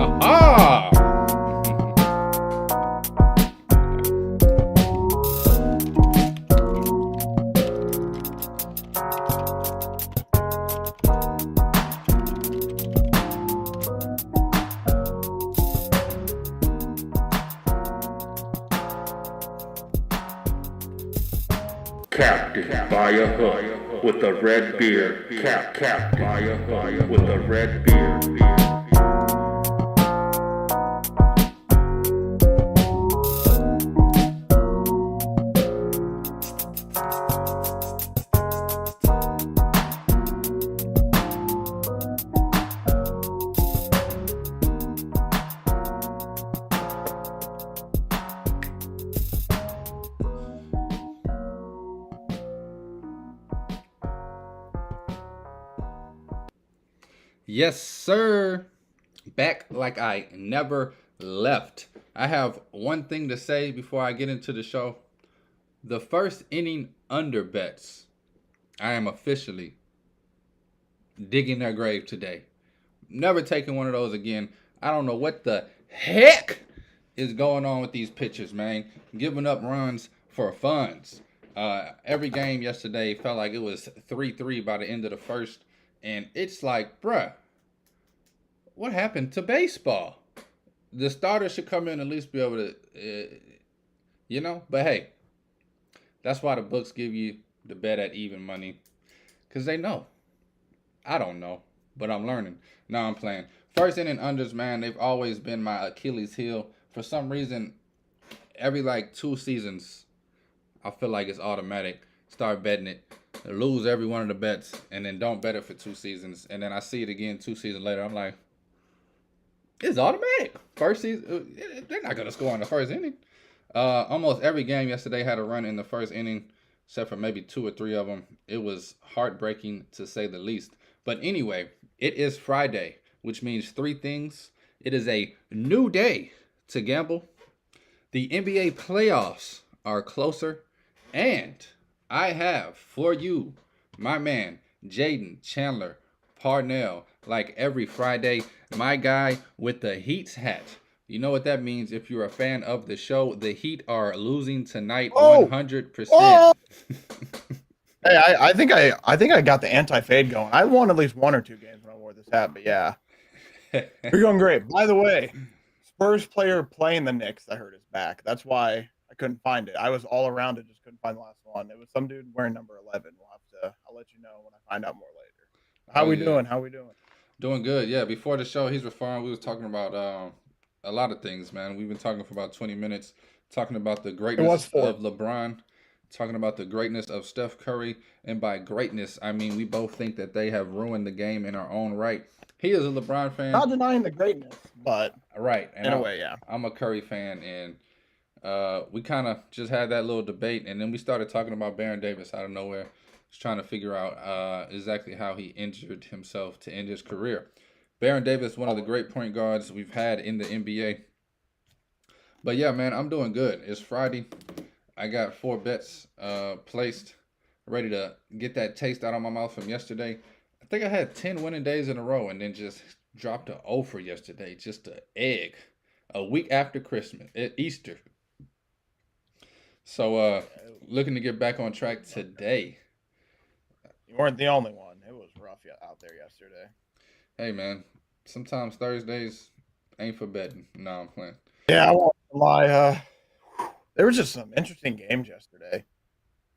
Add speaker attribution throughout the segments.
Speaker 1: Ah!
Speaker 2: Captain by a hook with a red beard. Captain by a hook with a red beard.
Speaker 1: Yes, sir. Back like I never left. I have one thing to say before I get into the show. The first inning under bets. I am officially digging their grave today. Never taking one of those again. I don't know what the heck is going on with these pitchers, man. Giving up runs for funds. Every game yesterday felt like it was 3-3 by the end of the first. And it's like, bruh, what happened to baseball? The starter should come in and at least be able to, But hey, that's why the books give you the bet at even money. Because they know. I don't know, but I'm learning. Now I'm playing. First inning unders, man, they've always been my Achilles heel. For some reason, every like 2 seasons, I feel like it's automatic. Start betting it, lose every one of the bets, and then don't bet it for 2 seasons. And then I see it again 2 seasons later. I'm like, it's automatic. First season, they're not going to score in the first inning. Almost every game yesterday had a run in the first inning, except for maybe 2 or 3 of them. It was heartbreaking to say the least. But anyway, it is Friday, which means 3 things. It is a new day to gamble. The NBA playoffs are closer. And I have for you, my man, Jaden Chandler Parnell, like every Friday, my guy with the Heat's hat. You know what that means if you're a fan of the show. The Heat are losing tonight 100%.
Speaker 3: Oh! Hey, I think I got the anti-fade going. I won at least 1 or 2 games when I wore this hat, but yeah. You're going great. By the way, Spurs player playing the Knicks, I heard is back. That's why I couldn't find it. I was all around it, just couldn't find the last one. It was some dude wearing number 11. I'll let you know when I find out more later. How we doing? How we doing?
Speaker 1: Doing good. Yeah, before the show, he's referring. We was talking about a lot of things, man. We've been talking for about 20 minutes, talking about the greatness of LeBron, talking about the greatness of Steph Curry, and by greatness, I mean we both think that they have ruined the game in our own right. He is a LeBron fan.
Speaker 3: Not denying the greatness, but
Speaker 1: right. And
Speaker 3: in a way, yeah.
Speaker 1: I'm a Curry fan, and we kind of just had that little debate, and then we started talking about Baron Davis out of nowhere. Just trying to figure out exactly how he injured himself to end his career. Baron Davis, one of the great point guards we've had in the NBA. But yeah, man, I'm doing good. It's Friday. I got 4 bets placed, ready to get that taste out of my mouth from yesterday. I think I had 10 winning days in a row and then just dropped an O for yesterday. Just an egg. A week after Christmas, Easter. So looking to get back on track today.
Speaker 3: You weren't the only one. It was rough out there yesterday.
Speaker 1: Hey, man. Sometimes Thursdays ain't for betting. No, I'm playing.
Speaker 3: Yeah, I won't lie. There was just some interesting games yesterday.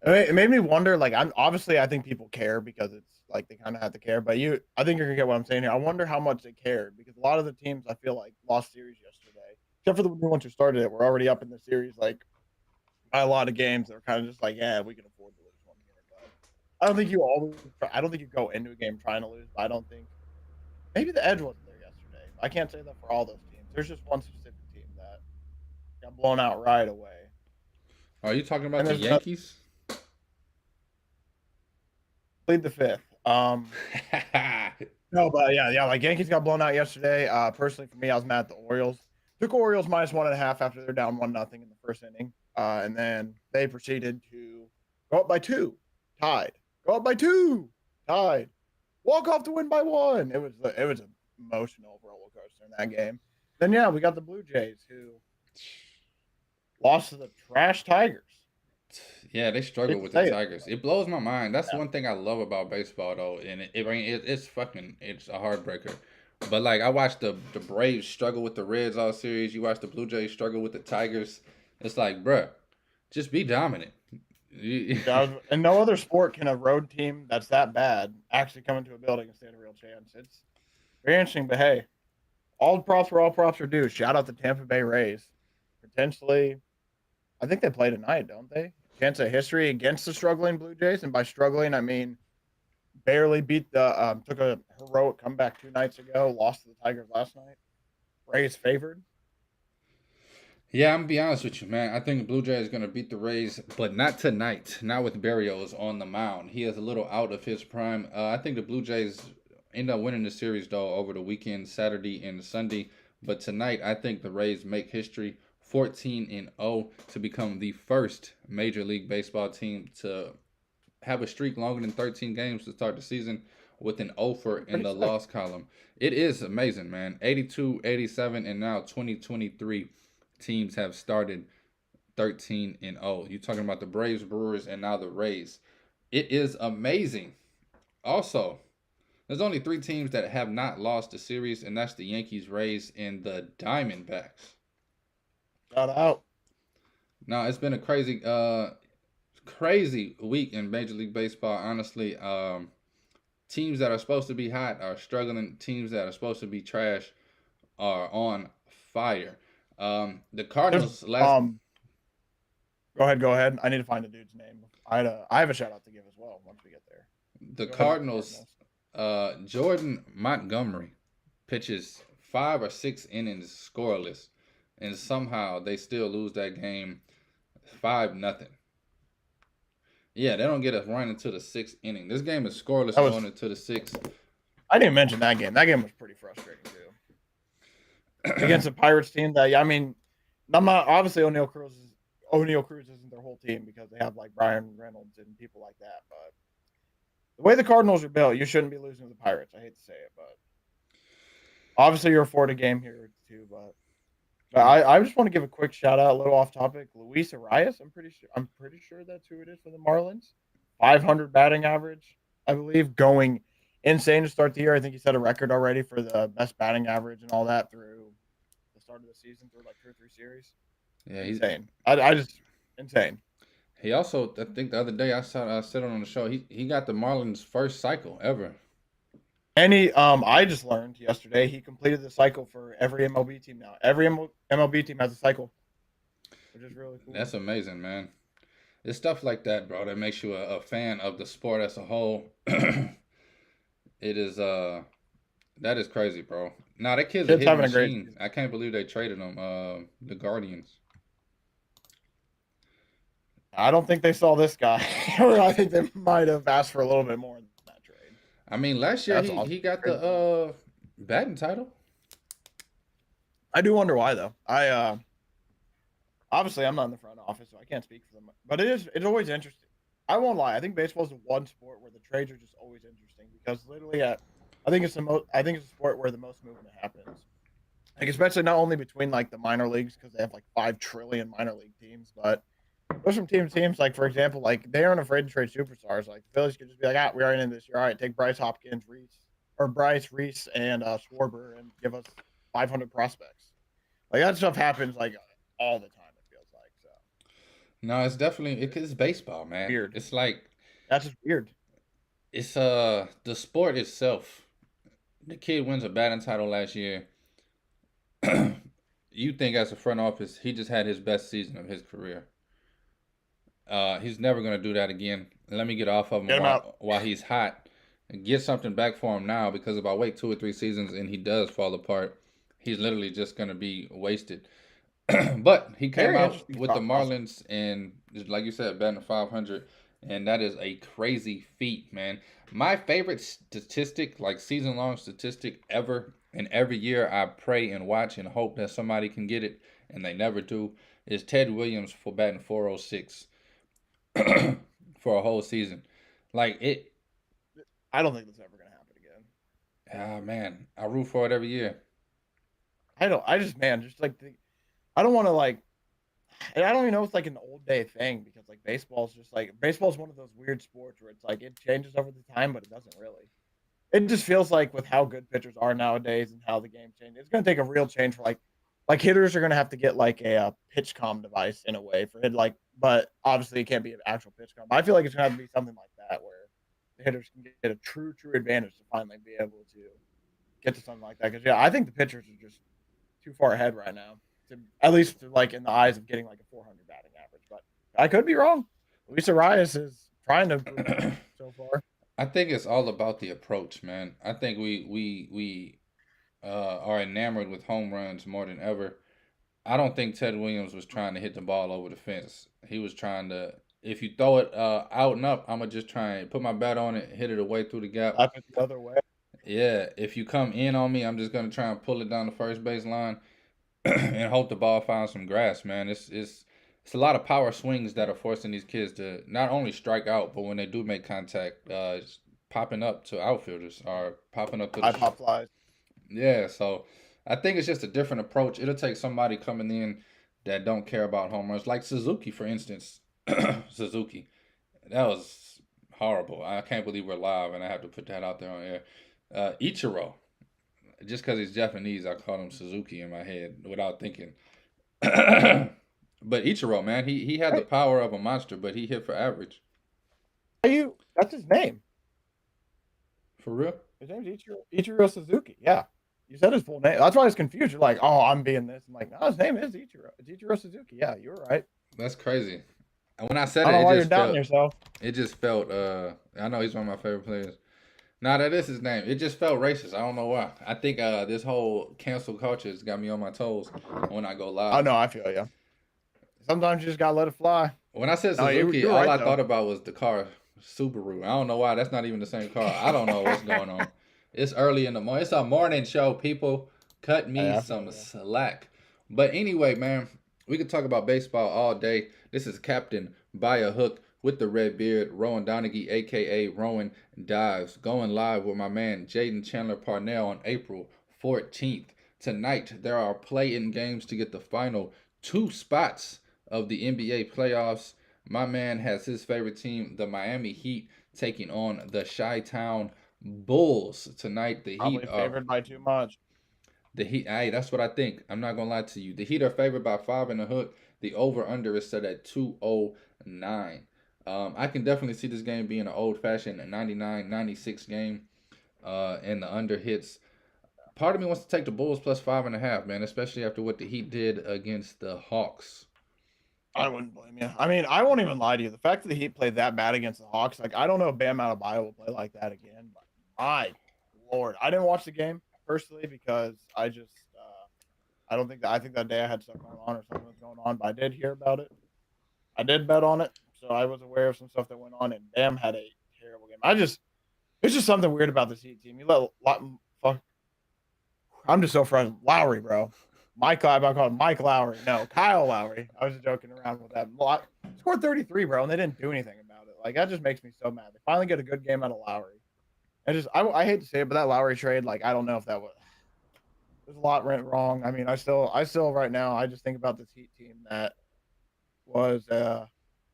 Speaker 3: It made me wonder. Like, I think people care because it's like they kind of have to care. But I think you're gonna get what I'm saying here. I wonder how much they cared because a lot of the teams I feel like lost series yesterday, except for the new ones who started it. We're already up in the series like by a lot of games. They're kind of just like, yeah, we can afford to lose one here. But I don't think you go into a game trying to lose. But I don't think maybe the edge wasn't there yesterday. I can't say that for all those teams. There's just one specific team that got blown out right away.
Speaker 1: Are you talking about the Yankees?
Speaker 3: Plead the 5th. No, but yeah, like Yankees got blown out yesterday. Personally, for me, I was mad at the Orioles. Took Orioles -1.5 after they're down 1-0 in the first inning, and then they proceeded to go up by 2, tied. Go up by 2, tied. Walk off to win by 1. It was an emotional roller coaster in that game. Then yeah, we got the Blue Jays who lost to the trash Tigers.
Speaker 1: Yeah, they struggle
Speaker 3: Hate to
Speaker 1: with the
Speaker 3: say it.
Speaker 1: Tigers. It blows my mind. That's
Speaker 3: Yeah.
Speaker 1: one thing I love about baseball, though, and it's fucking it's a heartbreaker. But like I watched the Braves struggle with the Reds all series. You watch the Blue Jays struggle with the Tigers. It's like, bruh, just be dominant.
Speaker 3: And no other sport can a road team that's that bad actually come into a building and stand a real chance. It's very interesting, but hey, all props where all props are due. Shout out the Tampa Bay Rays. Potentially, I think they play tonight, don't they? Chance of history against the struggling Blue Jays, and by struggling, I mean barely beat the took a heroic comeback 2 nights ago, lost to the Tigers last night. Rays favored.
Speaker 1: Yeah, I'm gonna be honest with you, man. I think the Blue Jays is gonna beat the Rays, but not tonight. Not with Barrios on the mound. He is a little out of his prime. I think the Blue Jays end up winning the series though over the weekend, Saturday and Sunday. But tonight, I think the Rays make history, 14-0, to become the first Major League Baseball team to have a streak longer than 13 games to start the season with an offer in
Speaker 3: Pretty
Speaker 1: the
Speaker 3: sick.
Speaker 1: loss column. It is amazing, man. 82, 87, and now 2023 teams have started 13-0. You're talking about the Braves, Brewers, and now the Rays. It is amazing. Also, there's only 3 teams that have not lost a series, and that's the Yankees, Rays, and the Diamondbacks.
Speaker 3: Shout out.
Speaker 1: Now, it's been a crazy week in Major League Baseball, honestly. Teams that are supposed to be hot are struggling. Teams that are supposed to be trash are on fire. The Cardinals last
Speaker 3: Go ahead. I need to find the dude's name. I have a shout out to give as well once we get there.
Speaker 1: the
Speaker 3: Go ahead with the
Speaker 1: Cardinals, Jordan Montgomery pitches 5 or 6 innings scoreless, and somehow they still lose that game 5-0. Yeah, they don't get a run into the 6th inning. This game is scoreless going into the 6th.
Speaker 3: I didn't mention that game. That game was pretty frustrating too. Against a Pirates team that I mean, I'm not obviously O'Neal Cruz isn't their whole team because they have like Brian Reynolds and people like that. But the way the Cardinals are built, you shouldn't be losing to the Pirates. I hate to say it, but obviously you're afforded a game here too. But I just want to give a quick shout out, a little off topic. Luis Arias, I'm pretty sure that's who it is for the Marlins. 500 batting average, I believe, going insane to start the year. I think he set a record already for the best batting average and all that through the start of the season through like 2 or 3 series.
Speaker 1: Yeah, he's
Speaker 3: Insane. I just insane.
Speaker 1: he also, I think the other day I said on the show, he got the Marlins first cycle ever.
Speaker 3: And I just learned yesterday he completed the cycle for every MLB team now. Every MLB team has a cycle, which is really cool.
Speaker 1: That's amazing, man. It's stuff like that, bro, that makes you a fan of the sport as a whole. It is that is crazy, bro. Nah, that kid's a
Speaker 3: Kid's
Speaker 1: hitting
Speaker 3: having a great
Speaker 1: machine.
Speaker 3: season.
Speaker 1: I can't believe they traded him. The Guardians.
Speaker 3: I don't think they saw this guy. Or I think they might have asked for a little bit more than that trade.
Speaker 1: I mean, last year
Speaker 3: That's
Speaker 1: he
Speaker 3: awesome.
Speaker 1: he got the batting title.
Speaker 3: I do wonder why though. I obviously I'm not in the front office, so I can't speak for them. But it's always interesting. I won't lie. I think baseball is the one sport where the trades are just always interesting because literally I think it's a sport where the most movement happens. Like especially not only between like the minor leagues because they have like 5 trillion minor league teams, but goes from team to teams. Like for example, like they aren't afraid to trade superstars. Like the Phillies could just be like, we already in this year. All right, take Bryce, Reese, and Schwarber, and give us 500 prospects. Like that stuff happens like all the time. It feels like so.
Speaker 1: No, it's definitely it's baseball, man.
Speaker 3: Weird.
Speaker 1: It's like
Speaker 3: That's just weird.
Speaker 1: it's the sport itself. The kid wins a batting title last year. You think as a front office, he just had his best season of his career. He's never gonna do that again. Let me get off of him
Speaker 3: Get him out.
Speaker 1: while he's hot and get something back for him now because if I wait 2 or 3 seasons and he does fall apart, he's literally just gonna be wasted. But he came
Speaker 3: Very
Speaker 1: out
Speaker 3: interesting
Speaker 1: with the
Speaker 3: thought
Speaker 1: Marlins and just like you said, batting 500, and that is a crazy feat, man. My favorite statistic, like season long statistic ever, and every year I pray and watch and hope that somebody can get it, and they never do, is Ted Williams for batting 406 for a whole season. Like it,
Speaker 3: I don't think that's ever gonna happen again.
Speaker 1: man, I root for it every year.
Speaker 3: I just man, just like I don't want to like. And I don't even know if it's like an old day thing because like baseball's one of those weird sports where it's like it changes over the time, but it doesn't really. It just feels like with how good pitchers are nowadays and how the game changes, it's going to take a real change for like hitters are going to have to get like a pitch com device in a way for hit like, but obviously it can't be an actual pitch com. I feel like it's going to have to be something like that where the hitters can get a true advantage to finally be able to get to something like that. Because yeah, I think the pitchers are just too far ahead right now, at least like in the eyes of getting like a 400 batting average. But I could be wrong. Luis Arias is trying to improve so far.
Speaker 1: I think it's all about the approach, man. I think we are enamored with home runs more than ever. I don't think Ted Williams was trying to hit the ball over the fence. He was trying to. If you throw it out and up, I'm gonna just try and put my bat on it, hit it away through the gap.
Speaker 3: Slap it the other way.
Speaker 1: Yeah, if you come in on me, I'm just gonna try and pull it down the first base line and hope the ball finds some grass, man. It's a lot of power swings that are forcing these kids to not only strike out, but when they do make contact, it's popping up to outfielders or popping up to
Speaker 3: I
Speaker 1: the
Speaker 3: pop flies.
Speaker 1: yeah. So I think it's just a different approach. It'll take somebody coming in that don't care about home runs, like Suzuki, for instance. Suzuki, that was horrible. I can't believe we're live, and I have to put that out there on air. Ichiro, just because he's Japanese, I call him Suzuki in my head without thinking. But Ichiro, man, he had the
Speaker 3: Right.
Speaker 1: power of a monster, but he hit for average.
Speaker 3: That's his name.
Speaker 1: For real?
Speaker 3: His name's Ichiro Suzuki. Yeah. You said his full name. That's why I was confused. You're like, oh, I'm being this. I'm like, no, his name is Ichiro. It's Ichiro Suzuki. Yeah, you were right.
Speaker 1: That's crazy. And when I said
Speaker 3: I don't
Speaker 1: it,
Speaker 3: know
Speaker 1: it
Speaker 3: why you're
Speaker 1: just
Speaker 3: doubting
Speaker 1: felt
Speaker 3: yourself.
Speaker 1: it just felt I know he's one of my favorite players. Nah, that is his name. It just felt racist. I don't know why. I think this whole cancel culture has got me on my toes when I go
Speaker 3: Oh
Speaker 1: live.
Speaker 3: no, I feel you. Sometimes you just gotta let it fly.
Speaker 1: When I said
Speaker 3: No,
Speaker 1: Suzuki,
Speaker 3: you're
Speaker 1: all
Speaker 3: right
Speaker 1: I
Speaker 3: though.
Speaker 1: thought about was the car Subaru. I don't know why. That's not even the same car. I don't know what's going on. It's early in the morning. It's a morning show, people. Cut
Speaker 3: Hey,
Speaker 1: me
Speaker 3: I feel
Speaker 1: some
Speaker 3: you.
Speaker 1: slack. But anyway, man, we could talk about baseball all day. This is Captain by a Hook with the red beard, Rowan Donaghy, aka Rowan Dives, going live with my man Jaden Chandler Parnell on April 14th. Tonight, there are play-in games to get the final two spots of the NBA playoffs. My man has his favorite team, the Miami Heat, taking on the Chi-Town Bulls tonight.
Speaker 3: Probably favored by too much.
Speaker 1: The Heat. Hey, that's what I think. I'm not gonna lie to you. The Heat are favored by 5 and a hook. The over under is set at 209. I can definitely see this game being an old fashioned 99-96 game. And the under hits. Part of me wants to take the Bulls plus 5.5, man, especially after what the Heat did against the Hawks.
Speaker 3: I wouldn't blame you. I mean, I won't even lie to you. The fact that the Heat played that bad against the Hawks, like I don't know if Bam Adebayo will play like that again. But my lord, I didn't watch the game personally because I don't think that I think that day I had stuff going on or something was going on, but I did hear about it. I did bet on it, so I was aware of some stuff that went on. And Bam had a terrible game. It's just something weird about this Heat team. You let a lot, fuck. I'm just so frustrated. Lowry, bro. I call him Mike Lowry. No, Kyle Lowry. I was just joking around with that. Scored 33, bro, and they didn't do anything about it. Like that just makes me so mad. They finally get a good game out of Lowry. I hate to say it, but that Lowry trade, like I don't know if that was. There's a lot went wrong. I mean, I still right now, I just think about this Heat team that was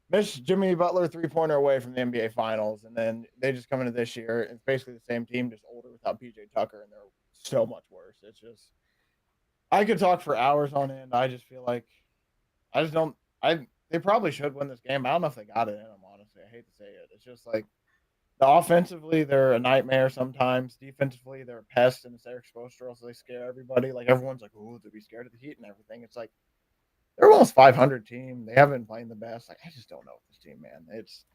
Speaker 3: missed Jimmy Butler 3-pointer away from the NBA Finals, and then they just come into this year. It's basically the same team, just older without PJ Tucker, and they're so much worse. It's just I could talk for hours on end. I just feel like I just don't. I They probably should win this game. I don't know if they got it in them. Honestly, I hate to say it. It's just like the offensively, they're a nightmare sometimes. Defensively, they're a pest, and it's Eric Spoelstra, so they scare everybody. Like everyone's like, "Oh, to be scared of the Heat and everything." It's like they're almost 500 team. They haven't been playing the best. Like I just don't know with this team, man. It's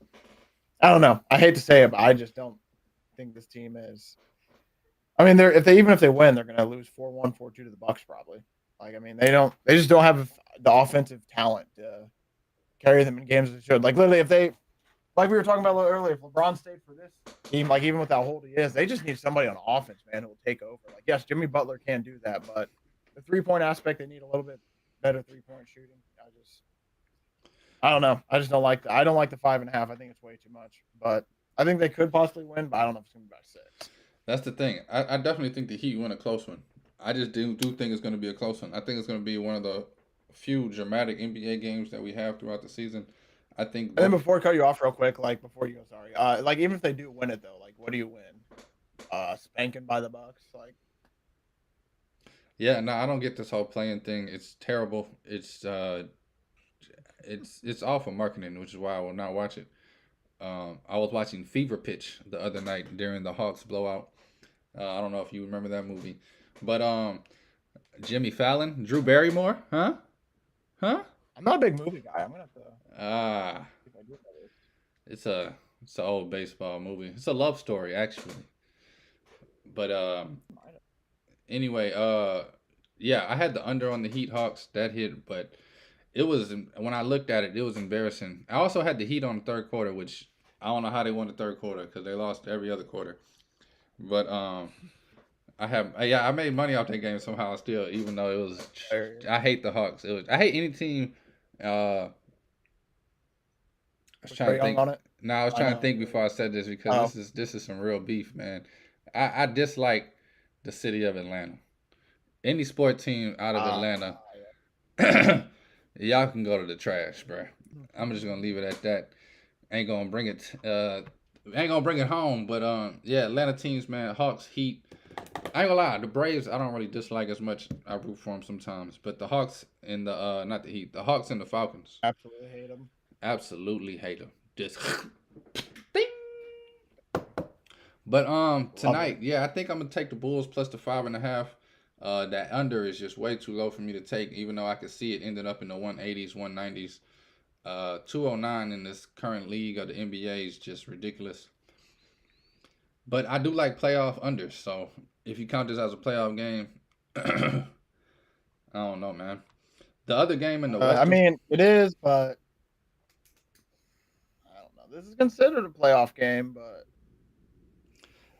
Speaker 3: I don't know. I hate to say it, but I just don't think this team is. I mean, even if they win, they're going to lose 4-1, 4-2 to the Bucks probably. Like I mean, they just don't have the offensive talent to carry them in games as they should. Like literally, if they like we were talking about a little earlier, if LeBron stayed for this team, like even with how old he is, they just need somebody on offense, man, who will take over. Like yes, Jimmy Butler can do that, but the 3-point aspect, they need a little bit better 3-point shooting. I don't know. I don't like the 5.5. I think it's way too much. But I think they could possibly win, but I don't know if it's gonna be by 6.
Speaker 1: That's the thing. I definitely think the Heat win a close one. I just do think it's going to be a close one. I think it's going to be one of the few dramatic NBA games that we have throughout the season. I think
Speaker 3: And then
Speaker 1: both.
Speaker 3: before I cut you off real quick, like before you go, sorry. Like even if they do win it though, like what do you win? Spanking by the Bucks, like
Speaker 1: Yeah, no, I don't get this whole playing thing. It's terrible. It's awful marketing, which is why I will not watch it. I was watching Fever Pitch the other night during the Hawks blowout. I don't know if you remember that movie, but Jimmy Fallon, Drew Barrymore, huh? Huh?
Speaker 3: I'm not a big movie guy. I'm gonna have to
Speaker 1: Ah,
Speaker 3: see if I do know this.
Speaker 1: it's a it's an old baseball movie. It's a love story actually. But anyway, yeah, I had the under on the Heat Hawks that hit, but it was when I looked at it, it was embarrassing. I also had the Heat on the third quarter, which I don't know how they won the third quarter because they lost every other quarter. But yeah, I made money off that game somehow still, even though it was. I hate the Hawks. I hate any team. I was
Speaker 3: Was
Speaker 1: trying
Speaker 3: Trae
Speaker 1: to
Speaker 3: Young
Speaker 1: think.
Speaker 3: on it?
Speaker 1: No, I was
Speaker 3: I
Speaker 1: trying to
Speaker 3: know.
Speaker 1: think before I said this because
Speaker 3: Oh,
Speaker 1: this is some real beef, man. I dislike the city of Atlanta. Any sport team out of Atlanta, y'all can go to the trash, bro. I'm just gonna leave it at that. Ain't gonna bring it. Ain't gonna bring it home. But yeah, Atlanta teams, man. Hawks, Heat. I ain't gonna lie. The Braves, I don't really dislike as much. I root for them sometimes. But the Hawks and the not the Heat, the Hawks and the Falcons,
Speaker 3: absolutely hate him.
Speaker 1: absolutely hate them. Just ding. But
Speaker 3: Love it.
Speaker 1: tonight, yeah, I think I'm gonna take the Bulls plus the 5.5. That under is just way too low for me to take, even though I could see it ending up in the 180s, 190s. 209 in this current league of the NBA is just ridiculous. But I do like playoff unders, so if you count this as a playoff game, I don't know, man. The other game in the
Speaker 3: I
Speaker 1: Western,
Speaker 3: mean, it is, but I don't know. This is considered a playoff game, but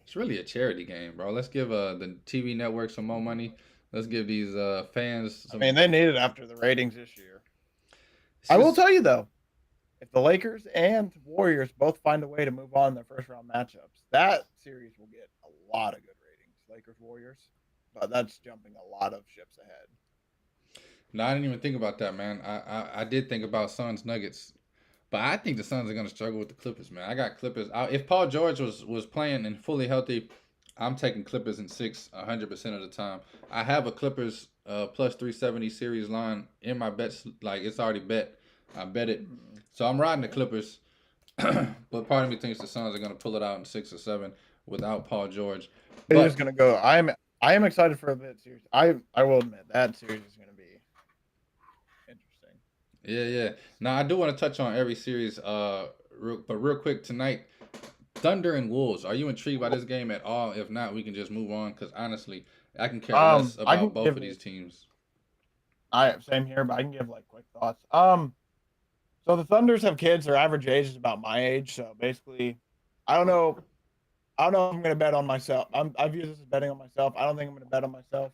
Speaker 1: it's really a charity game, bro. Let's give the TV network some more money. Let's give these fans
Speaker 3: I mean,
Speaker 1: some.
Speaker 3: they need it after the ratings this year.
Speaker 1: It's
Speaker 3: I will
Speaker 1: just
Speaker 3: tell you though, if the Lakers and Warriors both find a way to move on in their first round matchups, that series will get a lot of good ratings. Lakers Warriors, but that's jumping a lot of ships ahead.
Speaker 1: no, I didn't even think about that, man. I did think about Suns Nuggets, but I think the Suns are gonna struggle with the Clippers, man. I got Clippers. If Paul George was playing and fully healthy, I'm taking Clippers in six 100% of the time. I have a Clippers plus 370 series line in my bets. Like it's already bet. I bet it. So I'm riding the Clippers, but part of me thinks the Suns are gonna pull it out in 6 or 7 without Paul George.
Speaker 3: It's just
Speaker 1: But
Speaker 3: gonna go. I am excited for that series. I will admit that series is gonna be interesting.
Speaker 1: yeah, yeah. Now I do want to touch on every series. But real quick tonight, Thunder and Wolves. Are you intrigued by this game at all? If not, we can just move on. Because honestly, I can care less
Speaker 3: I can
Speaker 1: about both
Speaker 3: give
Speaker 1: of these
Speaker 3: it.
Speaker 1: teams.
Speaker 3: I same here, but I can give like quick thoughts. So the Thunders have kids. Their average age is about my age. So basically, I don't know. I don't know if I'm going to bet on myself. I view this as betting on myself. I don't think I'm going to bet on myself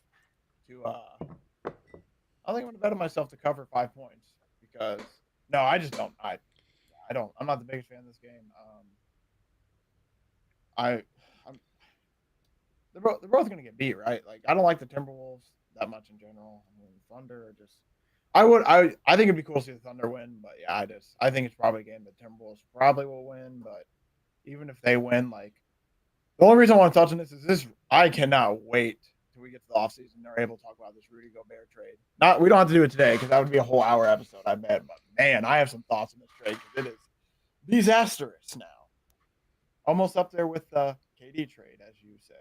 Speaker 3: to. I don't think I'm going to bet on myself to cover 5 points because no, I just don't. I don't. I'm not the biggest fan of this game. I, I'm, they're both going to get beat, right? Like I don't like the Timberwolves that much in general. I mean, Thunder are just. I think it'd be cool to see the Thunder win, but yeah, I think it's probably a game that Timberwolves probably will win. But even if they win, like the only reason I want to touch on this is this. I cannot wait till we get to the offseason and they're able to talk about this Rudy Gobert trade. Not we don't have to do it today because that would be a whole hour episode, I bet. But man, I have some thoughts on this trade because it is disastrous now. Almost up there with the KD trade, as you say.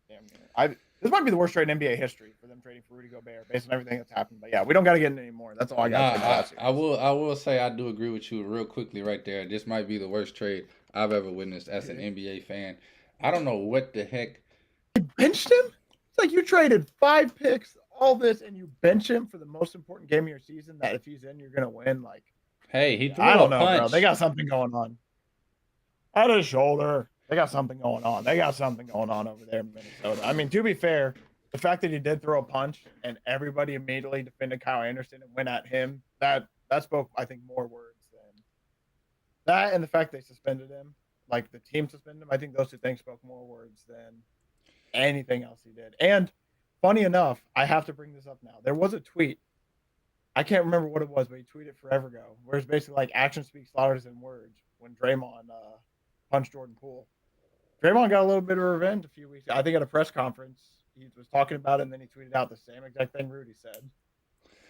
Speaker 3: Damn near. This might be the worst trade in NBA history for them trading for Rudy Gobert based on everything that's happened. But yeah, we don't got to get into any more. That's all I got to say about that
Speaker 1: I
Speaker 3: series.
Speaker 1: will say I do agree with you real quickly right there. This might be the worst trade I've ever witnessed as an NBA fan. I don't know what the heck.
Speaker 3: Benched him? It's like you traded 5 picks, all this, and you bench him for the most important game of your season. That if he's in, you're gonna win. Like
Speaker 1: Hey, he
Speaker 3: I
Speaker 1: threw a
Speaker 3: don't know, bro. They
Speaker 1: punch.
Speaker 3: got something going on. At his shoulder. They got something going on. They got something going on over there in Minnesota. I mean, to be fair, the fact that he did throw a punch and everybody immediately defended Kyle Anderson and went at him, that spoke, I think, more words than that, and the fact they suspended him, like the team suspended him. I think those two things spoke more words than anything else he did. And funny enough, I have to bring this up now. There was a tweet. I can't remember what it was, but he tweeted forever ago, where it's basically like action speaks louder than words when Draymond punched Jordan Poole. Draymond got a little bit of revenge a few weeks ago. I think at a press conference, he was talking about it, and then he tweeted out the same exact thing Rudy said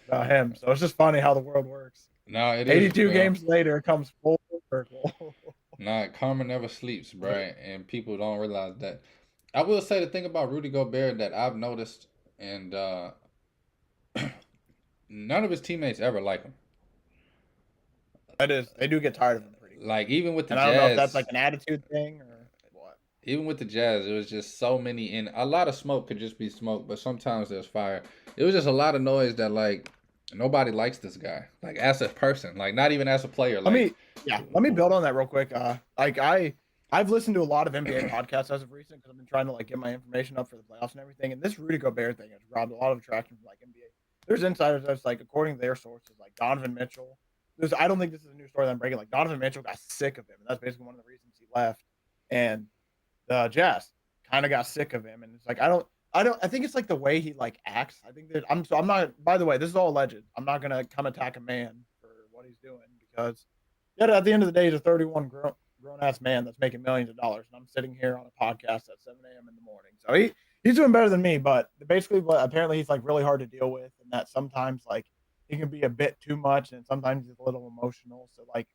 Speaker 3: about him. So it's just funny how the world works.
Speaker 1: No, it is.
Speaker 3: 82 games later, it comes full circle.
Speaker 1: Nah, karma never sleeps, bro, and people don't realize that. I will say the thing about Rudy Gobert that I've noticed, and none of his teammates ever like him.
Speaker 3: That is, they do get tired of him pretty quick.
Speaker 1: Like even with the
Speaker 3: And I
Speaker 1: Jazz,
Speaker 3: don't know if that's like an attitude thing or what.
Speaker 1: even with the Jazz, it was just so many, and a lot of smoke could just be smoke, but sometimes there's fire. It was just a lot of noise that like nobody likes this guy, like as a person, like not even as a player. Like,
Speaker 3: Let me build on that real quick. I've listened to a lot of NBA podcasts as of recent because I've been trying to like get my information up for the playoffs and everything. And this Rudy Gobert thing has grabbed a lot of attraction from like NBA. There's insiders that's like, according to their sources, like Donovan Mitchell. I don't think this is a new story that I'm breaking. Like Donovan Mitchell got sick of him, and that's basically one of the reasons he left. And the Jazz kind of got sick of him, and it's like I think it's like the way he like acts. I think that I'm not. By the way, this is all alleged. I'm not gonna come attack a man for what he's doing because at the end of the day, he's a 31 grown ass man that's making millions of dollars, and I'm sitting here on a podcast at 7 a.m. in the morning. So he's doing better than me, but basically, apparently he's like really hard to deal with, and that sometimes like he can be a bit too much, and sometimes he's a little emotional. So like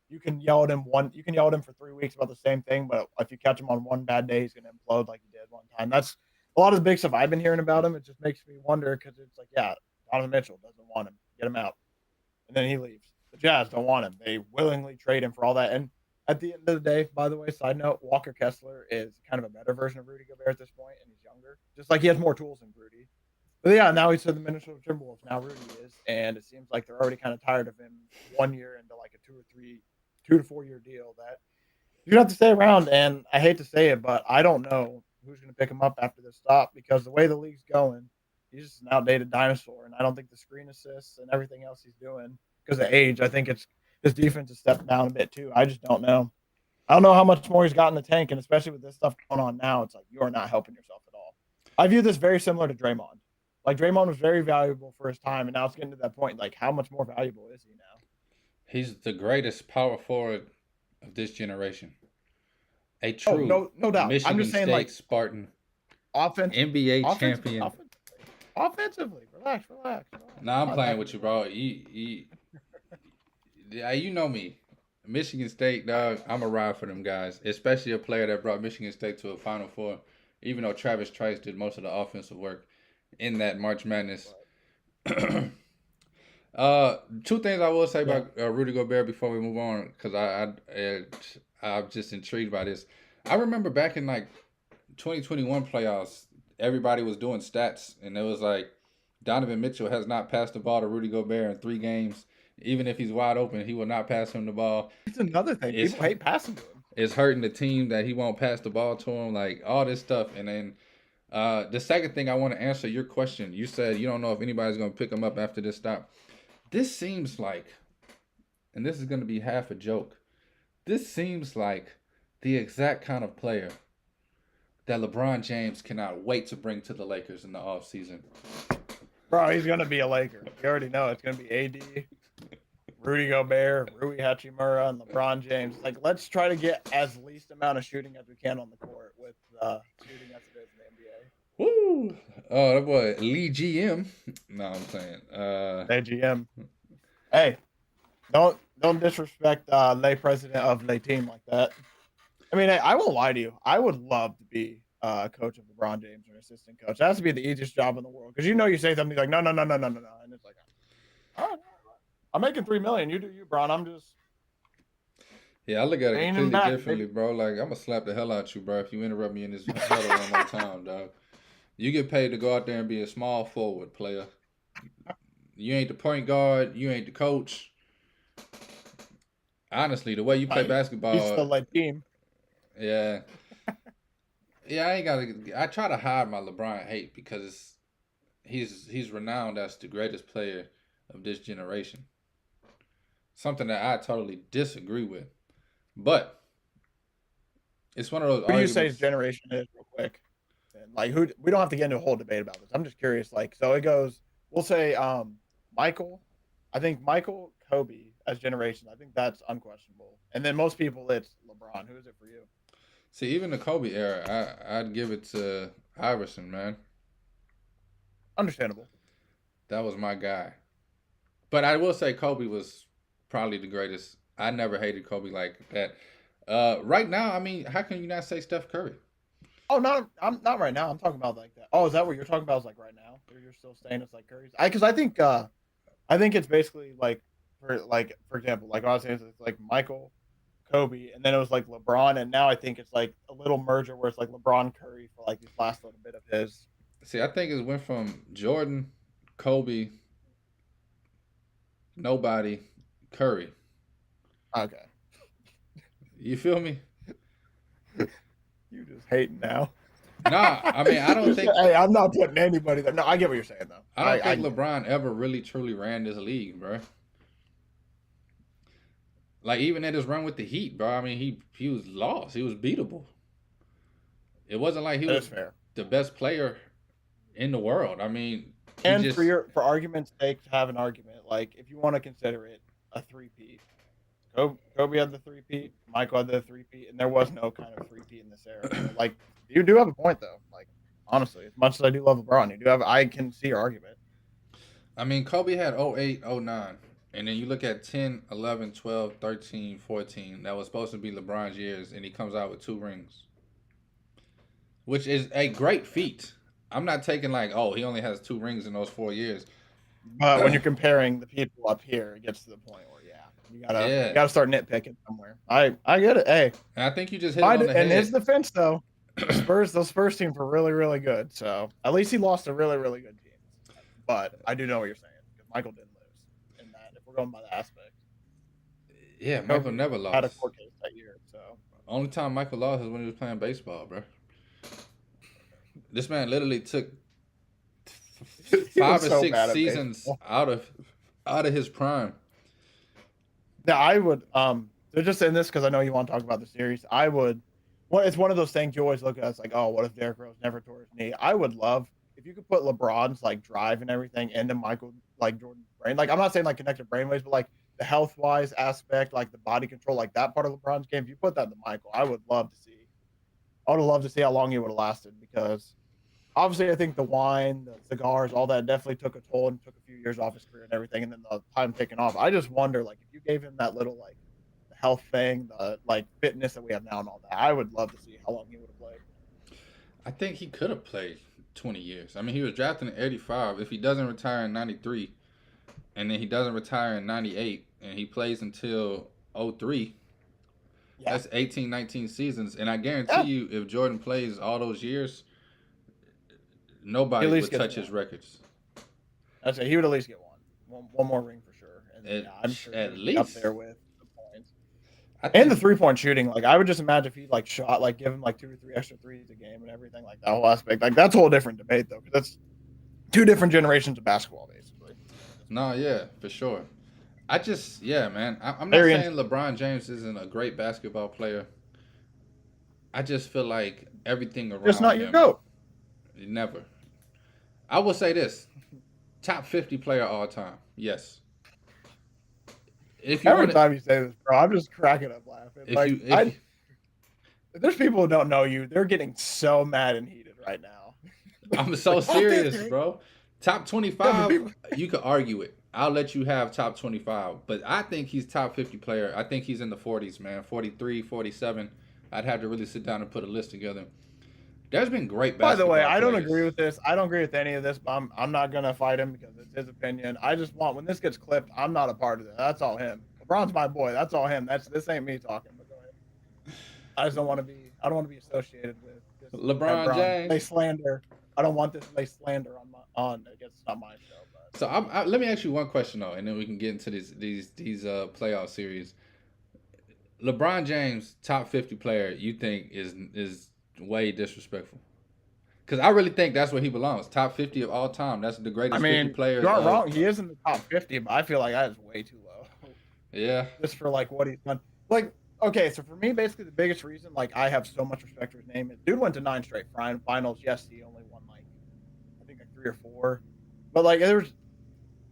Speaker 3: you can yell at him for 3 weeks about the same thing, but if you catch him on one bad day, he's gonna implode like he did one time. That's a lot of the big stuff I've been hearing about him. It just makes me wonder because it's like, yeah, Donovan Mitchell doesn't want him, get him out, and then he leaves. The Jazz don't want him. They willingly trade him for all that. And at the end of the day, by the way, side note, Walker Kessler is kind of a better version of Rudy Gobert at this point, and he's younger. Just like he has more tools than Rudy. But yeah, now he's to the Minnesota Timberwolves. Now Rudy is, and it seems like they're already kind of tired of him 1 year into like a 2 to 4 year deal that you're gonna have to stay around. And I hate to say it, but I don't know who's gonna pick him up after this stop because the way the league's going, he's just an outdated dinosaur. And I don't think the screen assists and everything else he's doing because of age, I think it's his defense has stepped down a bit too. I just don't know. I don't know how much more he's got in the tank, and especially with this stuff going on now, it's like you are not helping yourself at all. I view this very similar to Draymond. Like Draymond was very valuable for his time, and now it's getting to that point. Like, how much more valuable is he now?
Speaker 1: he's the greatest power forward of this generation. A true
Speaker 3: no doubt.
Speaker 1: Michigan
Speaker 3: I'm just saying,
Speaker 1: State
Speaker 3: like
Speaker 1: Spartan,
Speaker 3: NBA
Speaker 1: champion.
Speaker 3: Offensively, relax.
Speaker 1: Nah, I'm playing with you, bro. You know me. Michigan State, dog, I'm a ride for them guys, especially a player that brought Michigan State to a Final Four, even though Travis Trice did most of the offensive work in that March Madness. Two things I will say about Rudy Gobert before we move on, because I'm just intrigued by this. I remember back in like 2021 playoffs, everybody was doing stats, and it was like Donovan Mitchell has not passed the ball to Rudy Gobert in 3 games. Even if he's wide open, he will not pass him the ball.
Speaker 3: It's another thing. People hate passing to him.
Speaker 1: It's hurting the team that he won't pass the ball to him, like all this stuff. And then the second thing I want to answer your question. You said you don't know if anybody's going to pick him up after this stop. This seems like, and this is going to be half a joke, this seems like the exact kind of player that LeBron James cannot wait to bring to the Lakers in the offseason.
Speaker 3: Bro, he's going to be a Laker. You already know it's going to be AD, Rudy Gobert, Rui Hachimura, and LeBron James. Like, let's try to get as least amount of shooting as we can on the court with shooting as it is in the NBA.
Speaker 1: Woo! Oh, that boy Lee GM. No, I'm saying.
Speaker 3: Hey, GM. Hey, don't disrespect lay president of lay team like that. I mean, I won't lie to you. I would love to be coach of LeBron James or assistant coach. That has to be the easiest job in the world because you say something like no, and it's like, all right, I'm making $3 million. You do you, Bron. I'm just.
Speaker 1: Yeah, I look at it completely differently, bro. Like, I'm gonna slap the hell out you, bro, if you interrupt me in this huddle one more time, dog. You get paid to go out there and be a small forward player. You ain't the point guard. You ain't the coach. Honestly, the way you play basketball,
Speaker 3: he's still like team.
Speaker 1: Yeah. Yeah, I try to hide my LeBron hate because he's renowned as the greatest player of this generation. Something that I totally disagree with. But it's one of those
Speaker 3: What do you say his generation is real quick? in? Like, who? We don't have to get into a whole debate about this. I'm just curious. Like, so it goes. We'll say Michael. I think Michael, Kobe as generation. I think that's unquestionable. And then most people, it's LeBron. Who is it for you?
Speaker 1: See, even the Kobe era, I'd give it to Iverson, man.
Speaker 3: Understandable.
Speaker 1: That was my guy. But I will say Kobe was probably the greatest. I never hated Kobe like that. Right now, I mean, how can you not say Steph Curry?
Speaker 3: Oh, I'm not right now. I'm talking about like that. Oh, is that what you're talking about? Is like right now? You're still saying it's like Curry's? Because I think it's basically like for example, like I was saying, it's like Michael, Kobe, and then it was like LeBron, and now I think it's like a little merger where it's like LeBron Curry for like this last little bit of his.
Speaker 1: See, I think it went from Jordan, Kobe, nobody, Curry.
Speaker 3: Okay,
Speaker 1: You feel me?
Speaker 3: you just hating now.
Speaker 1: Nah, I mean, I don't think
Speaker 3: Hey, I'm not putting anybody there. No, I get what you're saying though.
Speaker 1: I don't think LeBron ever really truly ran this league, bro. Like even at his run with the Heat, bro. I mean, he was lost. He was beatable. It wasn't like he
Speaker 3: That's
Speaker 1: was
Speaker 3: fair.
Speaker 1: the best player in the world. I mean, he
Speaker 3: And
Speaker 1: just
Speaker 3: for argument's sake, to have an argument, like if you want to consider it a three-peat, Kobe had the three-peat, Michael had the three-peat, and there was no kind of three-peat in this era. So, like you do have a point though. Like honestly, as much as I do love LeBron, I can see your argument.
Speaker 1: I mean, Kobe had 08, 09. And then you look at 10, 11, 12, 13, 14. That was supposed to be LeBron's years, and he comes out with 2 rings, which is a great feat. I'm not taking like, oh, he only has 2 rings in those 4 years.
Speaker 3: But when you're comparing the people up here, it gets to the point where you gotta start nitpicking somewhere. I get it. Hey,
Speaker 1: And I think you just hit it on the
Speaker 3: in
Speaker 1: head.
Speaker 3: his defense though, those Spurs teams were really, really good. So at least he lost a really, really good team. But I do know what you're saying because Michael didn't lose in that. If we're going by the aspect,
Speaker 1: Yeah, Michael never
Speaker 3: had a
Speaker 1: lost.
Speaker 3: court case that year. So
Speaker 1: Only time Michael lost is when he was playing baseball, bro. This man literally took
Speaker 3: He
Speaker 1: 5
Speaker 3: was
Speaker 1: or
Speaker 3: so
Speaker 1: 6
Speaker 3: bad at
Speaker 1: seasons
Speaker 3: baseball.
Speaker 1: out of his prime.
Speaker 3: Yeah, I would. So just saying this because I know you want to talk about the series. I would. Well, it's one of those things you always look at. It's like, oh, what if Derrick Rose never tore his knee? I would love if you could put LeBron's like drive and everything into Michael like Jordan's brain. Like I'm not saying like connected brainwaves, but like the health wise aspect, like the body control, like that part of LeBron's game. If you put that into Michael, I would love to see. I would love to see how long he would have lasted because obviously I think the wine, the cigars, all that definitely took a toll and took a few years off his career and everything, and then the time taken off. I just wonder, like, if you gave him that little like the health thing, the like fitness that we have now and all that, I would love to see how long he would have played.
Speaker 1: I think he could have played 20 years. I mean, he was drafted in 85. If he doesn't retire in 93, and then he doesn't retire in 98, and he plays until 03,
Speaker 3: Yeah,
Speaker 1: that's 18, 19 seasons. And I guarantee
Speaker 3: Yeah.
Speaker 1: you, if Jordan plays all those years,
Speaker 3: He
Speaker 1: nobody
Speaker 3: at least
Speaker 1: would
Speaker 3: gets
Speaker 1: touch his
Speaker 3: one.
Speaker 1: records.
Speaker 3: I'd say he would at least get one more ring for sure. And then,
Speaker 1: At-
Speaker 3: I'm sure
Speaker 1: at
Speaker 3: he would be up
Speaker 1: least.
Speaker 3: there with the points
Speaker 1: I
Speaker 3: and the
Speaker 1: think,
Speaker 3: 3-point shooting. Like I would just imagine if he like shot like give him like 2 or 3 extra threes a game and everything like that whole aspect. Like that's a whole different debate though, because that's 2 different generations of basketball basically.
Speaker 1: no, yeah, for sure. Yeah, man. I'm not
Speaker 3: Very
Speaker 1: saying LeBron James isn't a great basketball player. I just feel like everything around
Speaker 3: Just not
Speaker 1: him.
Speaker 3: your goat.
Speaker 1: Never. I will say this: top 50 player all time. Yes. If you
Speaker 3: Every
Speaker 1: want to,
Speaker 3: time you say this, bro, I'm just cracking up laughing.
Speaker 1: if
Speaker 3: Like,
Speaker 1: you, if,
Speaker 3: there's people who don't know you. They're getting so mad and heated right now.
Speaker 1: I'm so
Speaker 3: Like,
Speaker 1: serious,
Speaker 3: okay.
Speaker 1: bro. Top
Speaker 3: Yeah,
Speaker 1: 25,
Speaker 3: people-
Speaker 1: you could argue it. I'll let you have top 25, but I think he's top 50 player. I think he's in the 40s, man. 43, 47. I'd have to really sit down and put a list together. There's been great
Speaker 3: By the
Speaker 1: basketball
Speaker 3: way, I don't
Speaker 1: players.
Speaker 3: agree with this. I don't agree with any of this, but I'm not gonna fight him because it's his opinion. I just want when this gets clipped, I'm not a part of it. That's all him. LeBron's my boy. That's all him. This ain't me talking. But go ahead. I just don't want to be. I don't want to be associated with this
Speaker 1: LeBron James.
Speaker 3: They slander. I don't want this to lay slander on. I guess it's not my show, but
Speaker 1: So let me ask you one question though, and then we can get into these playoff series. LeBron James, top 50 player, you think is way disrespectful? Because I really think that's where he belongs. Top 50 of all time. That's the greatest
Speaker 3: I mean,
Speaker 1: 50 players.
Speaker 3: you aren't
Speaker 1: of-
Speaker 3: wrong. He is in the top 50, but I feel like that is way too low.
Speaker 1: Yeah.
Speaker 3: Just for like what he's done. Like okay, so for me, basically the biggest reason like I have so much respect for his name is dude went to 9 straight finals. Yes, he only won like I think like 3 or 4, but like there's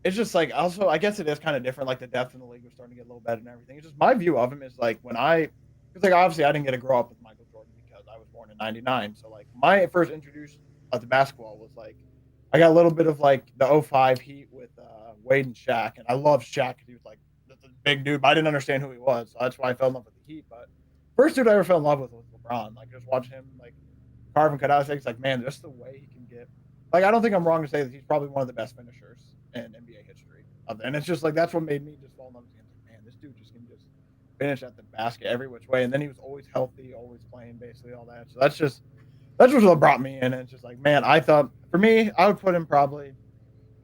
Speaker 3: it's just like also I guess it is kind of different. Like the depth in the league was starting to get a little better and everything. It's just my view of him is like when because like obviously I didn't get to grow up with Michael Jordan because I was born in '99. So like my first introduction to basketball was like I got a little bit of like the '05 Heat with Wade and Shaq, and I loved Shaq because he was like this big dude, but I didn't understand who he was, so that's why I fell in love with the Heat. But first dude I ever fell in love with was LeBron. Like just watching him like carve and cut out things, like man, just the way he can get. Like I don't think I'm wrong to say that he's probably one of the best finishers in NBA history. And it's just like that's what made me just fall in love with him. Like, man, this dude just can just finish at the basket every which way. And then he was always healthy, always playing, basically all that. So that's what brought me in. And it's just like, man, I thought for me, I would put him probably.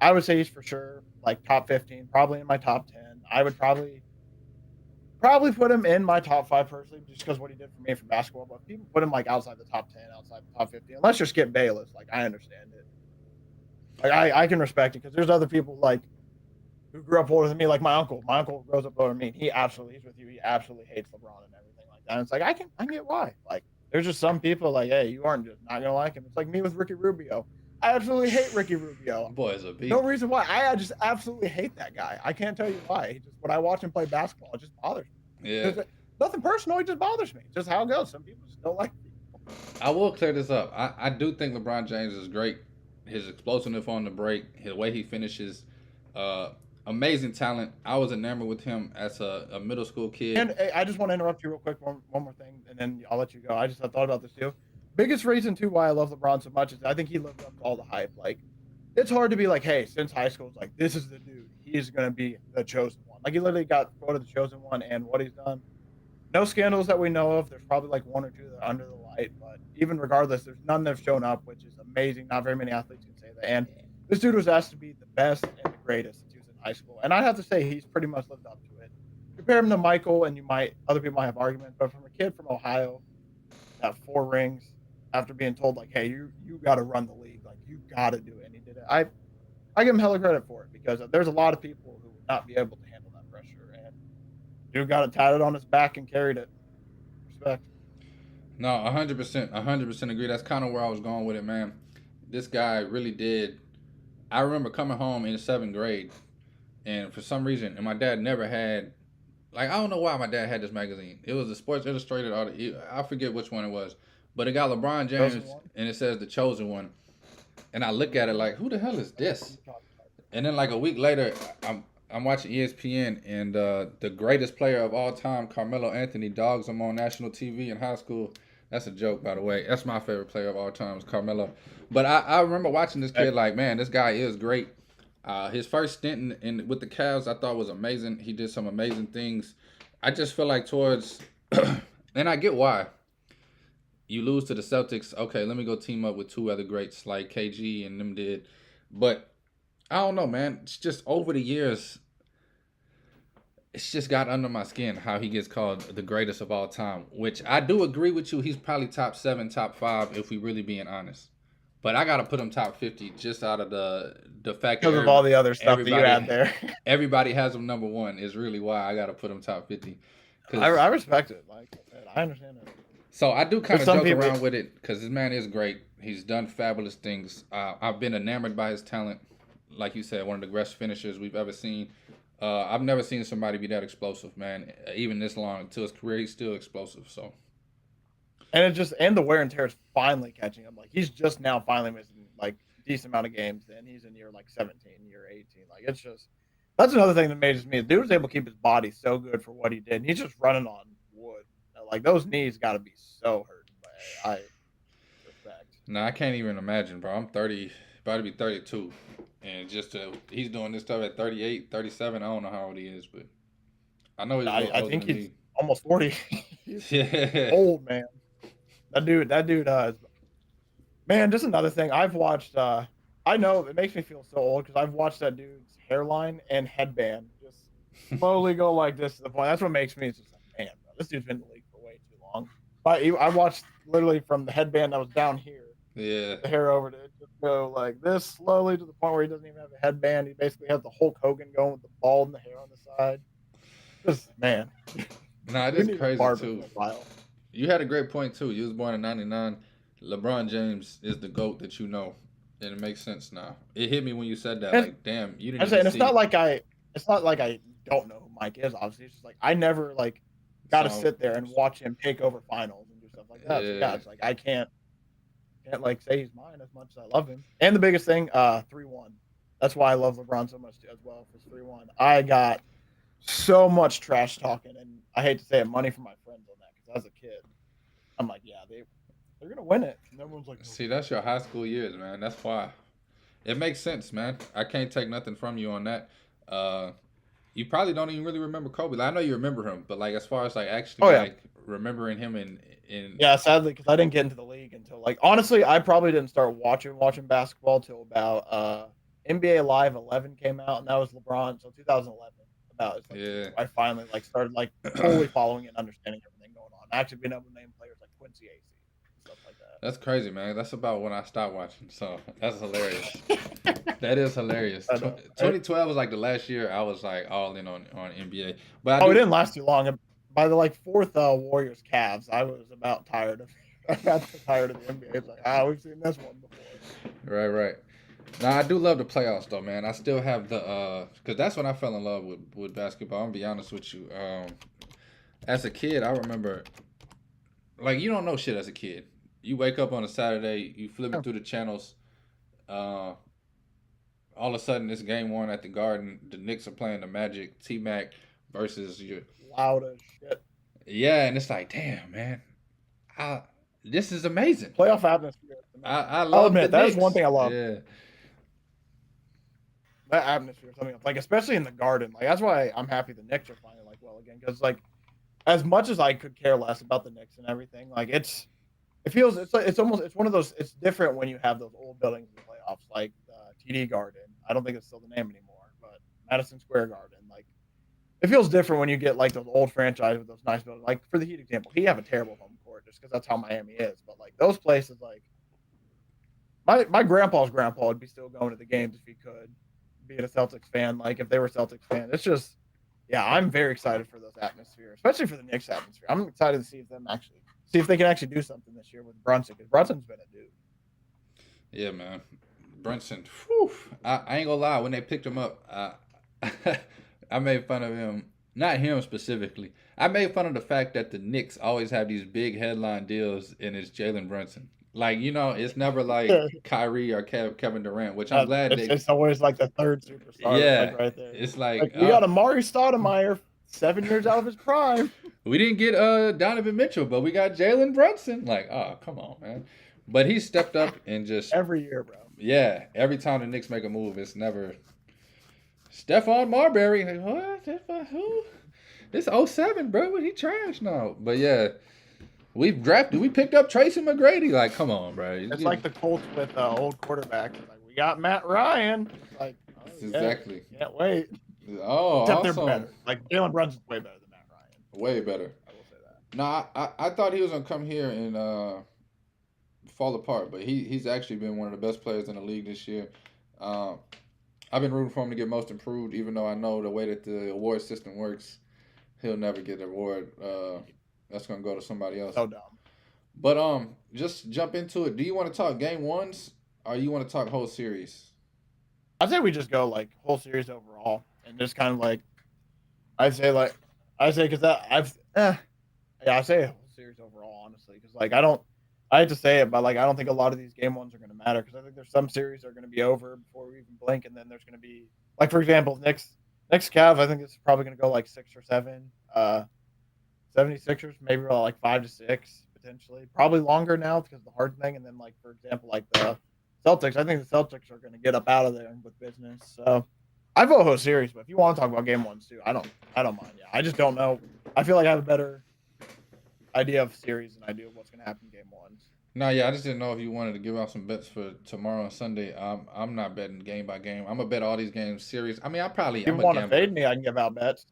Speaker 3: I would say he's for sure like top 15, probably in my top 10. I would probably put him in my top 5 personally, just because what he did for me for basketball. But people put him like outside the top 10, outside the top 15, unless you're Skip Bayless. Like I understand it. Like I can respect it because there's other people like who grew up older than me, like my uncle. My uncle grows up older than me. He's with you. He absolutely hates LeBron and everything like that. And it's like I can get why. Like there's just some people like, hey, you aren't just not gonna like him. It's like me with Ricky Rubio. I absolutely hate Ricky Rubio.
Speaker 1: Boy, is a beast.
Speaker 3: No reason why. I just absolutely hate that guy. I can't tell you why. Just when I watch him play basketball, it just bothers me.
Speaker 1: Yeah.
Speaker 3: Nothing personal. It just bothers me. It's just how it goes. Some people just don't like people.
Speaker 1: I will clear this up. I do think LeBron James is great. His explosiveness on the break, the way he finishes, amazing talent. I was enamored with him as a middle school kid.
Speaker 3: And hey, I just want to interrupt you real quick. One more thing, and then I'll let you go. I thought about this too. Biggest reason too why I love LeBron so much is I think he lived up to all the hype. Like it's hard to be like, hey, since high school, it's like this is the dude. He's gonna be the chosen one. Like he literally got voted the chosen one, and what he's done. No scandals that we know of. There's probably like 1 or 2 that are under the light, but even regardless, there's none that have shown up, which is amazing. Not very many athletes can say that. And this dude was asked to be the best and the greatest since he was in high school, and I'd have to say he's pretty much lived up to it. Compare him to Michael, and other people might have arguments, but from a kid from Ohio, that 4 rings after being told like, hey, you got to run the league, like you got to do it, and he did it. I give him hella credit for it because there's a lot of people who would not be able to handle that pressure, and dude got it tatted on his back and carried it. Respect.
Speaker 1: No, 100% agree. That's kind of where I was going with it, man. This guy really did. I remember coming home in 7th grade, and for some reason, and my dad never had, like, I don't know why my dad had this magazine. It was the Sports Illustrated, I forget which one it was, but it got LeBron James, and it says The Chosen One. And I look at it like, who the hell is this? And then like a week later, I'm watching ESPN, and the greatest player of all time, Carmelo Anthony, dogs him on national TV in high school. That's a joke, by the way. That's my favorite player of all time, is Carmelo. But I remember watching this kid like, man, this guy is great. His first stint in with the Cavs, I thought was amazing. He did some amazing things. I just feel like towards, and I get why. You lose to the Celtics, okay, let me go team up with 2 other greats like KG and them did. But I don't know, man. It's just over the years, it's just got under my skin how he gets called the greatest of all time, which I do agree with you. He's probably top 7, top 5 if we really being honest. But I got to put him top 50 just out of the fact
Speaker 3: because of all the other stuff that you had there.
Speaker 1: Everybody has him number 1 is really why I got to put him top 50.
Speaker 3: I respect it. Like I said, I understand it.
Speaker 1: So I do kind of joke around with it because this man is great. He's done fabulous things. I've been enamored by his talent. Like you said, one of the best finishers we've ever seen. I've never seen somebody be that explosive, man. Even this long into his career, he's still explosive. So,
Speaker 3: and the wear and tear is finally catching him. Like he's just now finally missing like decent amount of games, and he's in year like 17, year 18. Like it's just that's another thing that amazes me. The dude was able to keep his body so good for what he did. And he's just running on wood. Like those knees got to be so hurt. I respect.
Speaker 1: No, I can't even imagine, bro. I'm 30, about to be 32. And he's doing this stuff at 38, 37. I don't know how old he is, but I know he's
Speaker 3: I think he's almost 40. He's old, man. That dude, man, just another thing. I've watched, I know it makes me feel so old because I've watched that dude's hairline and headband just slowly go like this to the point. That's what makes me just like, man, bro, this dude's been in the league for way too long. But I watched literally from the headband that was down here.
Speaker 1: Yeah.
Speaker 3: The hair over to just go like this slowly to the point where he doesn't even have a headband. He basically has the Hulk Hogan going with the bald and the hair on the side. Just man.
Speaker 1: Nah, it
Speaker 3: We
Speaker 1: is
Speaker 3: need a
Speaker 1: crazy
Speaker 3: barber
Speaker 1: too.
Speaker 3: for a while.
Speaker 1: You had a great point too. You was born in '99. LeBron James is the GOAT that you know, and it makes sense now. It hit me when you said that.
Speaker 3: And
Speaker 1: Like, damn, you didn't
Speaker 3: I say,
Speaker 1: even
Speaker 3: and
Speaker 1: see.
Speaker 3: it's not like I don't know who Mike is. Obviously, it's just like I never like got to
Speaker 1: So,
Speaker 3: sit there and watch him take over finals and do stuff like that. So yeah,
Speaker 1: yeah.
Speaker 3: it's like I can't like say he's mine as much as I love him. And the biggest thing, 3-1. That's why I love LeBron so much as well. For 3-1, I got so much trash talking, and I hate to say it, money from my friends on that because as a kid, I'm like, yeah, they're gonna win it, and everyone's like, no,
Speaker 1: See, that's your high school years, man. That's why. It makes sense, man. I can't take nothing from you on that. Uh, you probably don't even really remember Kobe. Like, I know you remember him, but like as far as like actually
Speaker 3: oh yeah,
Speaker 1: like remembering him in
Speaker 3: yeah. Sadly, because I didn't get into the league until like honestly, I probably didn't start watching basketball till about NBA Live 11 came out, and that was LeBron. So 2011, about it's like
Speaker 1: yeah.
Speaker 3: I finally like started like fully following and understanding everything going on. Actually being able to name players like Quincy AC and stuff like
Speaker 1: That's crazy, man. That's about when I stopped watching. So that's hilarious. That is hilarious.
Speaker 3: that. I know, right?
Speaker 1: 2012 was like the last year I was like all in on NBA. But I
Speaker 3: Oh, it
Speaker 1: do
Speaker 3: didn't last too long. By the like fourth Warriors Cavs, I was about tired of. I got tired of the NBA. It's like we've seen this one before.
Speaker 1: right. Now I do love the playoffs though, man. I still have the because that's when I fell in love with basketball. I'm gonna be honest with you. As a kid, I remember like you don't know shit as a kid. You wake up on a Saturday, you flipping through the channels. Uh, all of a sudden, it's game one at the Garden. The Knicks are playing the Magic. T Mac versus your
Speaker 3: Loud as shit.
Speaker 1: yeah, and it's like, damn, man, I, this is amazing.
Speaker 3: Playoff atmosphere.
Speaker 1: I
Speaker 3: I'll
Speaker 1: love the
Speaker 3: admit that is one
Speaker 1: Knicks.
Speaker 3: thing I love.
Speaker 1: Yeah,
Speaker 3: That atmosphere, something else. Like especially in the Garden. Like that's why I'm happy the Knicks are finally like well again because like as much as I could care less about the Knicks and everything, like it feels it's like it's almost it's one of those it's different when you have those old buildings in the playoffs like TD Garden. I don't think it's still the name anymore, but Madison Square Garden. Like it feels different when you get like those old franchises with those nice buildings. Like for the Heat example, he have a terrible home court just because that's how Miami is. But like those places, like my grandpa's grandpa would be still going to the games if he could, being a Celtics fan. Like if they were Celtics fan, it's just yeah, I'm very excited for those atmosphere, especially for the Knicks atmosphere. I'm excited to see if they can actually do something this year with Brunson because Brunson's been a dude.
Speaker 1: yeah, man. Brunson, whew, I ain't gonna lie. When they picked him up, I made fun of him. Not him specifically. I made fun of the fact that the Knicks always have these big headline deals, and it's Jalen Brunson. Like it's never like Kyrie or Kevin Durant, which I'm glad
Speaker 3: It's always like the third superstar. That's
Speaker 1: Yeah,
Speaker 3: like right there.
Speaker 1: it's
Speaker 3: Like we got Amari Stoudemire, 7 years out of his prime.
Speaker 1: we didn't get Donovan Mitchell, but we got Jalen Brunson. Like, oh, come on, man. But he stepped up and just
Speaker 3: Every year, bro.
Speaker 1: yeah. Every time the Knicks make a move, it's never Stephon Marbury. Like, what? Who? This 07, bro. He trash now. But yeah, we picked up Tracy McGrady. Like, come on, bro.
Speaker 3: It's like the Colts with old quarterbacks. Like we got Matt Ryan. It's like
Speaker 1: exactly.
Speaker 3: Can't wait.
Speaker 1: Oh,
Speaker 3: Except
Speaker 1: awesome.
Speaker 3: they're better. Like Jalen Brunson's way better than Matt Ryan.
Speaker 1: Way better.
Speaker 3: I will say that.
Speaker 1: No, I thought he was gonna come here and fall apart, but he's actually been one of the best players in the league this year. I've been rooting for him to get most improved, even though I know the way that the award system works, he'll never get the award. That's gonna go to somebody else.
Speaker 3: So dumb.
Speaker 1: But just jump into it. Do you want to talk game ones, or you want to talk whole series?
Speaker 3: I'd say we just go like whole series overall and just kind of like I say because I say a whole series overall honestly because like I hate to say it but like I don't think a lot of these game ones are going to matter because I think there's some series that are going to be over before we even blink and then there's going to be like for example next Cavs I think it's probably going to go like 6 or 7 76ers maybe like 5 to 6 potentially probably longer now because of the hard thing and then like for example like the Celtics, I think the Celtics are going to get up out of there with business. So I vote whole series, but if you want to talk about game ones too, I don't mind. Yeah, I just don't know. I feel like I have a better idea of series than I do of what's going to happen in game ones.
Speaker 1: No, yeah, I just didn't know if you wanted to give out some bets for tomorrow and Sunday. I'm not betting game by game. I'm gonna bet all these games series. I mean,
Speaker 3: If you want to fade me, I can give out bets.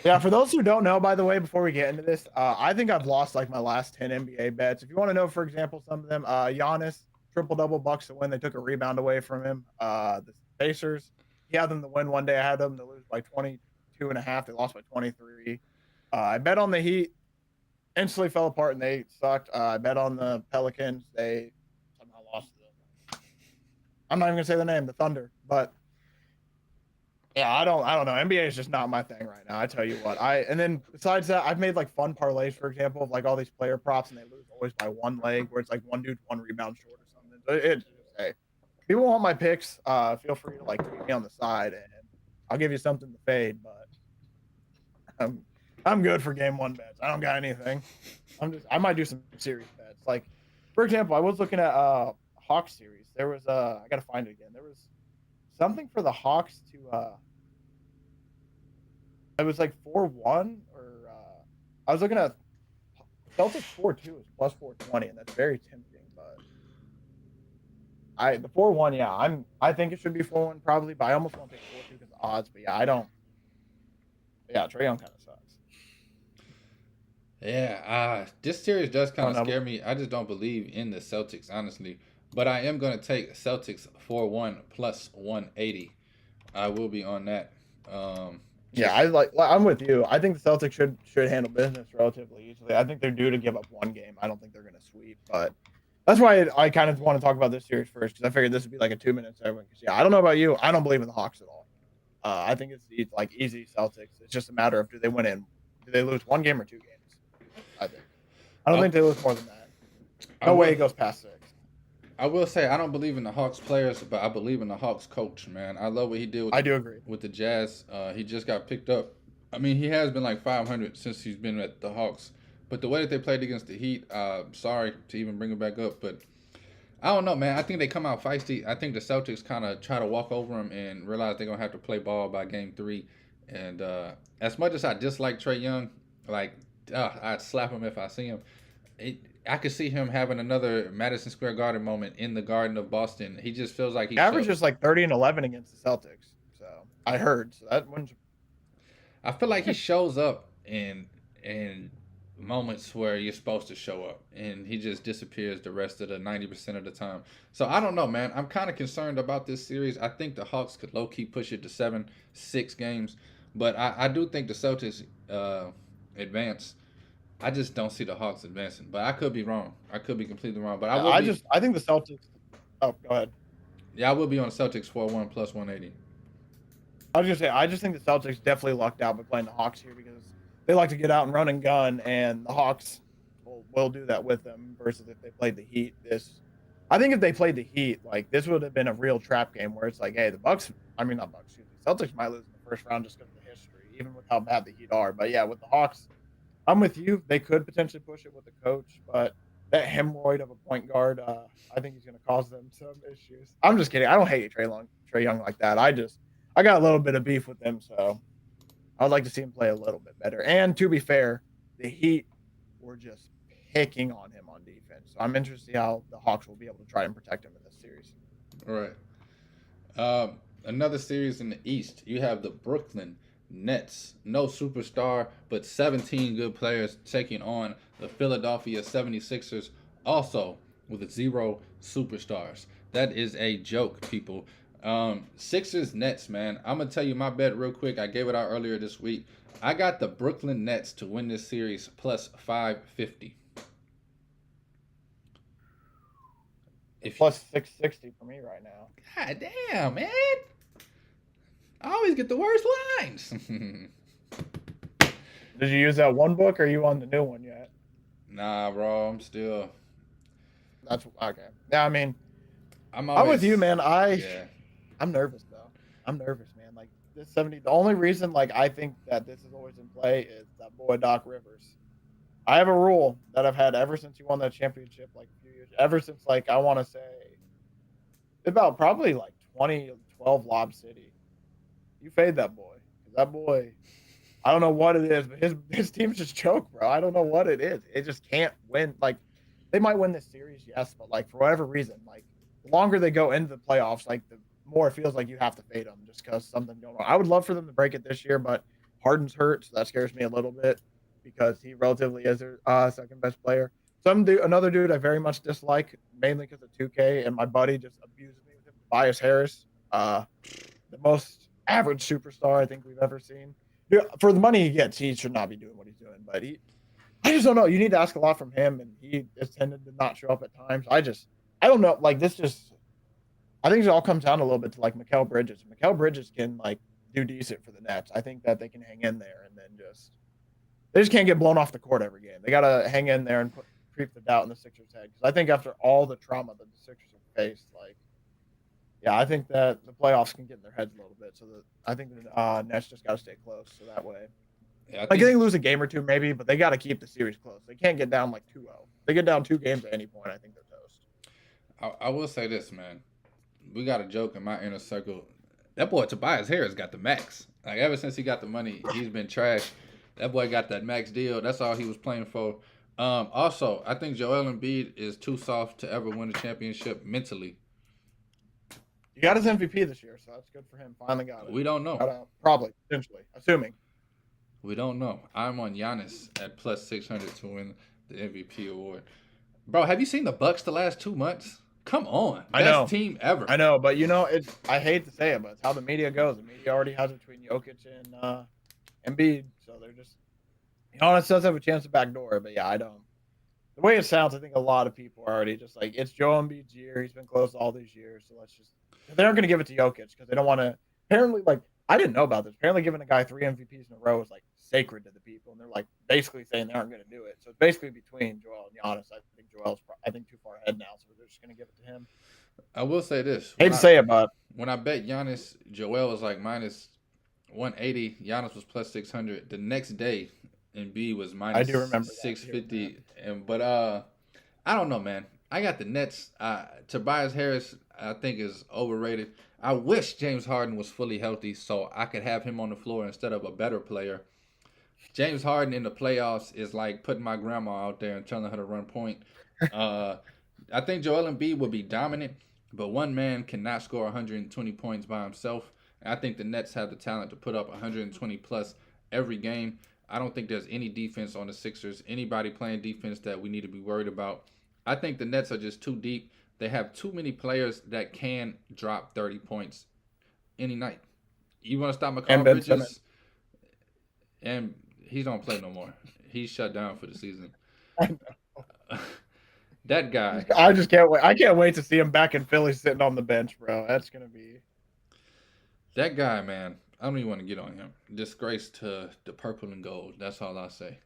Speaker 3: Yeah, for those who don't know, by the way, before we get into this, I think I've lost like my last 10 NBA bets. If you want to know, for example, some of them, Giannis, triple-double Bucks to win. They took a rebound away from him. The Pacers, he had them to win one day. I had them to lose by 22 2.5. They lost by 23. I bet on the Heat. Instantly fell apart and they sucked. I bet on the Pelicans. They somehow lost to them. I'm not even gonna say the name, the Thunder. But yeah, I don't know. NBA is just not my thing right now. I tell you what. And then besides that, I've made like fun parlays, for example, of like all these player props and they lose always by one leg, where it's like one dude's one rebound short or something. So it's just hey, people want my picks. Feel free to like tweet me on the side and I'll give you something to fade, but I'm good for game one bets. I don't got anything. I might do some series bets. Like, for example, I was looking at Hawks series. There was I gotta find it again. There was something for the Hawks to it was like 4-1 or I was looking at Celtics 4-2 is plus 420, and that's very tempting, but the 4-1, yeah, I think it should be 4-1 probably, but I almost want to take 4-2 because of odds, but yeah, I don't. Yeah, Trae Young kind of sucks.
Speaker 1: Yeah, this series does kind of scare me. I just don't believe in the Celtics, honestly. But I am going to take Celtics 4-1 plus 180. I will be on that.
Speaker 3: Yeah, I'm with you. I think the Celtics should handle business relatively easily. I think they're due to give up one game. I don't think they're going to sweep, but that's why I kind of want to talk about this series first because I figured this would be like a 2-minute segment. Because yeah, I don't know about you. I don't believe in the Hawks at all. I think it's like easy Celtics. It's just a matter of do they win in? Do they lose one game or 2 games? I don't think they lose more than that. No way it goes past 6.
Speaker 1: I will say I don't believe in the Hawks players, but I believe in the Hawks coach, man. I love what he did with the Jazz. He just got picked up. I mean, he has been like 500 since he's been at the Hawks. But the way that they played against the Heat, sorry to even bring it back up, but I don't know, man. I think they come out feisty. I think the Celtics kind of try to walk over them and realize they're going to have to play ball by game 3. And as much as I dislike Trae Young, like, I'd slap him if I see him. I could see him having another Madison Square Garden moment in the Garden of Boston. He just feels like he
Speaker 3: averages like 30 and 11 against the Celtics. So I heard. So that one.
Speaker 1: I feel like he shows up in moments where you're supposed to show up, and he just disappears the rest of the 90% of the time. So I don't know, man. I'm kind of concerned about this series. I think the Hawks could low-key push it to 7-6 games, but I do think the Celtics advance. I just don't see the Hawks advancing, but I could be wrong. I could be completely wrong, but I
Speaker 3: think the Celtics. Oh, go ahead.
Speaker 1: Yeah, I will be on the Celtics 4-1 plus 180.
Speaker 3: I was gonna say I just think the Celtics definitely lucked out by playing the Hawks here because they like to get out and run and gun, and the Hawks will do that with them. Versus if they played the Heat, I think if they played the Heat, like this would have been a real trap game where it's like, hey, Celtics might lose in the first round just because of the history, even with how bad the Heat are. But yeah, with the Hawks. I'm with you. They could potentially push it with the coach, but that hemorrhoid of a point guard, I think he's going to cause them some issues. I'm just kidding. I don't hate Trae Young like that. I got a little bit of beef with him, so I would like to see him play a little bit better. And to be fair, the Heat were just picking on him on defense. So I'm interested to see how the Hawks will be able to try and protect him in this series.
Speaker 1: All right. Another series in the East. You have the Brooklyn Nets, no superstar, but 17 good players taking on the Philadelphia 76ers, also with 0 superstars. That is a joke, people. Sixers Nets, man. I'm going to tell you my bet real quick. I gave it out earlier this week. I got the Brooklyn Nets to win this series plus 550.
Speaker 3: Plus 660 for me right now.
Speaker 1: God damn, man. I always get the worst lines.
Speaker 3: Did you use that one book or are you on the new one yet?
Speaker 1: Nah, bro. I'm still.
Speaker 3: That's okay. Yeah, I mean,
Speaker 1: I'm
Speaker 3: with you, man. I'm nervous though. I'm nervous, man. Like this 70. The only reason, like, I think that this is always in play is that boy Doc Rivers. I have a rule that I've had ever since he won that championship, like a few years. Ever since, like, I want to say, about probably like 2012 Lob City. You fade that boy. That boy, I don't know what it is, but his team's just choke, bro. I don't know what it is. It just can't win. Like, they might win this series, yes, but like for whatever reason, like the longer they go into the playoffs, like the more it feels like you have to fade them just because something going on. I would love for them to break it this year, but Harden's hurt, so that scares me a little bit because he relatively is their second best player. Another dude I very much dislike, mainly because of 2K, and my buddy just abuses me with him, Tobias Harris, the most average superstar I think we've ever seen. for the money he gets, he should not be doing what he's doing. But I just don't know. You need to ask a lot from him, and he has tended to not show up at times. I don't know. Like this, I think it all comes down a little bit to like Mikal Bridges. Mikal Bridges can like do decent for the Nets. I think that they can hang in there, and then they just can't get blown off the court every game. They got to hang in there and creep the doubt in the Sixers' head. Because I think after all the trauma that the Sixers have faced, like, yeah, I think that the playoffs can get in their heads a little bit. So I think the Nets just got to stay close. So that way,
Speaker 1: Yeah,
Speaker 3: like they lose a game or two maybe, but they got to keep the series close. They can't get down like 2-0. They get down 2 games at any point, I think they're toast.
Speaker 1: I will say this, man. We got a joke in my inner circle. That boy Tobias Harris got the max. Like ever since he got the money, he's been trash. That boy got that max deal. That's all he was playing for. Also, I think Joel Embiid is too soft to ever win a championship mentally.
Speaker 3: He got his MVP this year, so that's good for him. Finally got it.
Speaker 1: We don't know.
Speaker 3: Probably, potentially, assuming.
Speaker 1: We don't know. I'm on Giannis at plus 600 to win the MVP award. Bro, have you seen the Bucks the last 2 months? Come on.
Speaker 3: I know.
Speaker 1: Best team ever.
Speaker 3: I know, but I hate to say it, but it's how the media goes. The media already has it between Jokic and Embiid, so they're just Giannis does have a chance to backdoor, but yeah, I don't. The way it sounds, I think a lot of people are already just like, it's Joel Embiid's year. He's been close all these years, so they aren't going to give it to Jokic because they don't want to. Apparently, like, I didn't know about this. Apparently, giving a guy 3 MVPs in a row is like sacred to the people, and they're like basically saying they aren't going to do it. So it's basically between Joel and Giannis. I think Joel's too far ahead now, so they're just going to give it to him.
Speaker 1: I will say this.
Speaker 3: Hate to say it, but
Speaker 1: when I bet Giannis, Joel was like minus 180. Giannis was plus 600. The next day, Embiid was minus
Speaker 3: I do remember
Speaker 1: 650. But I don't know, man. I got the Nets. Tobias Harris, I think, is overrated. I wish James Harden was fully healthy so I could have him on the floor instead of a better player. James Harden in the playoffs is like putting my grandma out there and telling her to run point. I think Joel Embiid will be dominant, but one man cannot score 120 points by himself. And I think the Nets have the talent to put up 120 plus every game. I don't think there's any defense on the Sixers, anybody playing defense that we need to be worried about. I think the Nets are just too deep. They have too many players that can drop 30 points any night. You want to stop Mikal Bridges? Simmons. And he don't play no more. He's shut down for the season.
Speaker 3: I know.
Speaker 1: That guy.
Speaker 3: I just can't wait. I can't wait to see him back in Philly sitting on the bench, bro. That's going to be.
Speaker 1: That guy, man. I don't even want to get on him. Disgrace to the purple and gold. That's all I say.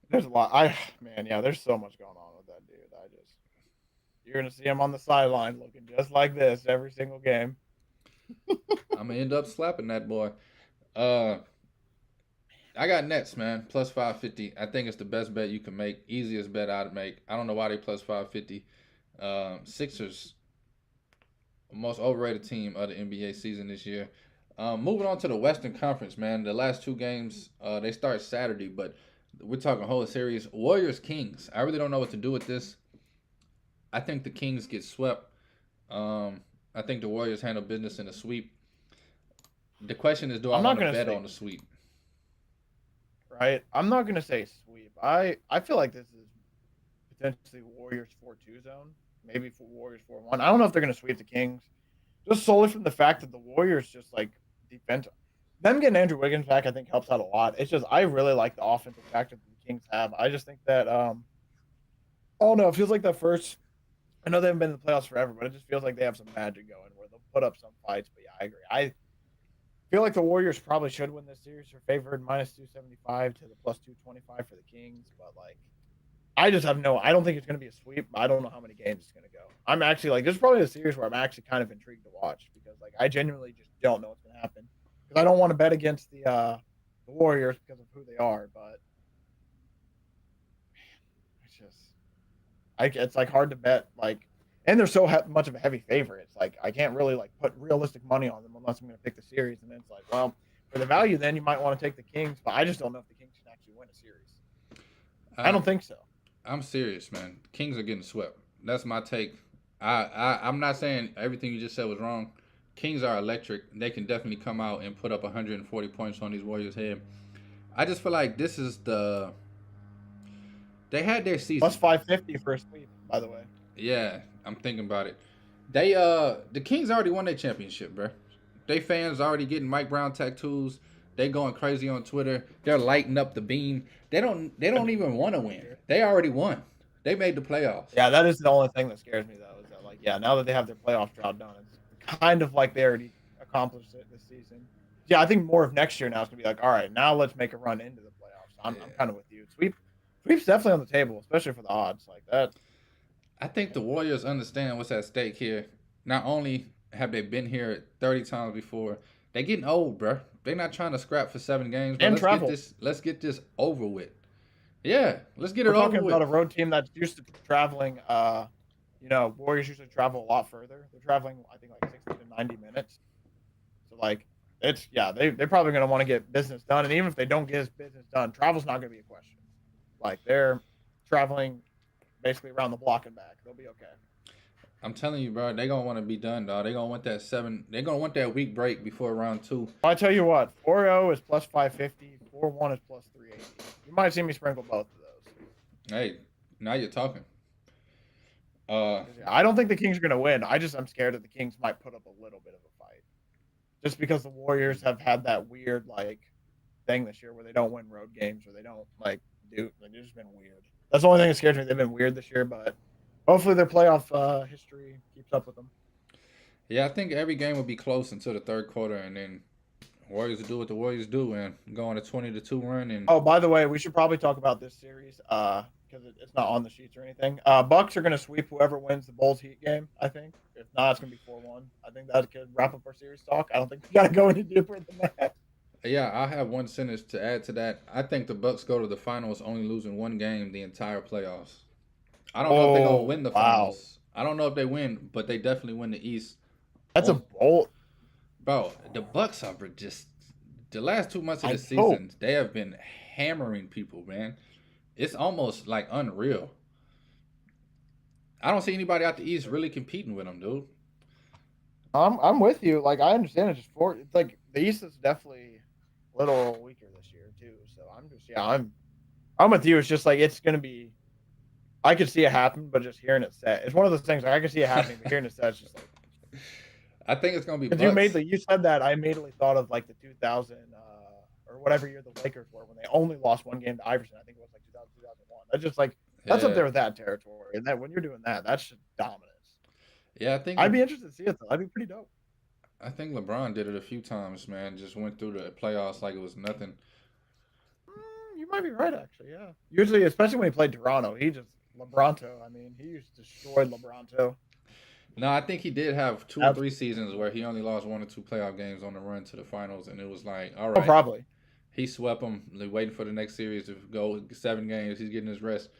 Speaker 3: There's a lot. There's so much going on with that dude. You're going to see him on the sideline looking just like this every single game.
Speaker 1: I'm going to end up slapping that boy. I got Nets, man. Plus 550. I think it's the best bet you can make. Easiest bet I'd make. I don't know why they plus 550. Sixers, most overrated team of the NBA season this year. Moving on to the Western Conference, man. The last 2 games, they start Saturday, but we're talking whole series. Warriors-Kings. I really don't know what to do with this. I think the Kings get swept. I think the Warriors handle business in a sweep. The question is, do I want to bet on the sweep?
Speaker 3: Right. I'm not going to say sweep. I feel like this is potentially Warriors 4-2 zone. Maybe for Warriors 4-1. I don't know if they're going to sweep the Kings. Just solely from the fact that the Warriors just like defense. Them getting Andrew Wiggins back, I think, helps out a lot. It's just I really like the offensive factor that the Kings have. I just think that oh no, it feels like the first. I know they haven't been in the playoffs forever, but it just feels like they have some magic going where they'll put up some fights. But yeah, I agree. I feel like the Warriors probably should win this series. They're favored minus 275 to the plus 225 for the Kings, but like. I just have I don't think it's going to be a sweep. I don't know how many games it's going to go. I'm actually like, this is probably a series where I'm actually kind of intrigued to watch because like I genuinely just don't know what's going to happen because I don't want to bet against the Warriors because of who they are, but it's like hard to bet like, and they're so much of a heavy favorite. It's like I can't really like put realistic money on them unless I'm going to pick the series, and then it's like, well, for the value, then you might want to take the Kings, but I just don't know if the Kings can actually win a series. I don't think so.
Speaker 1: I'm serious, man. Kings are getting swept. That's my take. I'm not saying everything you just said was wrong. Kings are electric. They can definitely come out and put up 140 points on these Warriors' head. I just feel like this is they had their season.
Speaker 3: Plus 550 for a sweep, by the way.
Speaker 1: Yeah, I'm thinking about it. The Kings already won their championship, bro. They fans already getting Mike Brown tattoos. They going crazy on Twitter. They're lighting up the beam. They don't even want to win. They already won. They made the playoffs.
Speaker 3: Yeah, that is the only thing that scares me though. Is that like, yeah, now that they have their playoff job done, it's kind of like they already accomplished it this season. Yeah, I think more of next year now is gonna be like, all right, now let's make a run into the playoffs. I'm
Speaker 1: Yeah.
Speaker 3: kind of with you. Sweep's definitely on the table, especially for the odds like that.
Speaker 1: I think the Warriors understand what's at stake here. Not only have they been here 30 times before, they're getting old, bro. They're not trying to scrap for 7 games, but
Speaker 3: And
Speaker 1: let's
Speaker 3: travel.
Speaker 1: get this. Let's get this over with. Yeah, let's get
Speaker 3: We're
Speaker 1: it over
Speaker 3: talking about a
Speaker 1: with.
Speaker 3: road team that's used to traveling. Warriors usually travel a lot further. They're traveling, I think, like 60 to 90 minutes. So like, they're probably gonna want to get business done, and even if they don't get business done, travel's not gonna be a question. Like they're traveling basically around the block and back. They'll be okay.
Speaker 1: I'm telling you, bro, they gonna want to be done, dog. They gonna want that 7. They gonna want that week break before round 2.
Speaker 3: I tell you what, 4-0 is plus 550, 4-1 is plus 380. You might see me sprinkle both of those.
Speaker 1: Hey, now you're talking.
Speaker 3: I don't think the Kings are gonna win. I'm scared that the Kings might put up a little bit of a fight, just because the Warriors have had that weird like thing this year where they don't win road games or they don't like do. They've just been weird. That's the only thing that scares me. They've been weird this year, but hopefully their playoff history keeps up with them.
Speaker 1: Yeah, I think every game will be close until the third quarter, and then Warriors will do what the Warriors do and go on a 20-2 run. And
Speaker 3: Oh, by the way, we should probably talk about this series because it's not on the sheets or anything. Bucks are going to sweep whoever wins the Bulls Heat game. I think. If not, it's going to be 4-1. I think that could wrap up our series talk. I don't think we got to go any deeper than that.
Speaker 1: yeah, I have one sentence to add to that. I think the Bucks go to the finals only losing one game the entire playoffs. I don't know if they're gonna win the finals. I don't know if they win, but they definitely win the East.
Speaker 3: That's a bold.
Speaker 1: Bro, the Bucks are just the last 2 months of the
Speaker 3: I
Speaker 1: season. They have been hammering people, man. It's almost like unreal. I don't see anybody out the East really competing with them, dude.
Speaker 3: I'm with you. Like I understand it's like the East is definitely a little weaker this year too. So I'm with you. It's just like it's gonna be. I could see it happen, but just hearing it said, it's one of those things. Like, I could see it happening, but hearing it said, it's just like.
Speaker 1: I think it's gonna be.
Speaker 3: Because you said that, I immediately thought of like the 2000 or whatever year the Lakers were when they only lost one game to Iverson. I think it was like 2000, 2001. That's just like that's up there with that territory. And that when you're doing that, that's just dominance.
Speaker 1: Yeah, I think
Speaker 3: I'd be interested to see it though. That'd be pretty dope.
Speaker 1: I think LeBron did it a few times, man. Just went through the playoffs like it was nothing.
Speaker 3: You might be right, actually. Yeah. Usually, especially when he played Toronto, he just LeBronto. I mean, he used to destroy LeBronto.
Speaker 1: No, I think he did have 2 or 3 seasons where he only lost 1 or 2 playoff games on the run to the finals, and it was like, all
Speaker 3: Oh,
Speaker 1: right,
Speaker 3: probably.
Speaker 1: he swept them. They're waiting for the next series to go 7 games. He's getting his rest,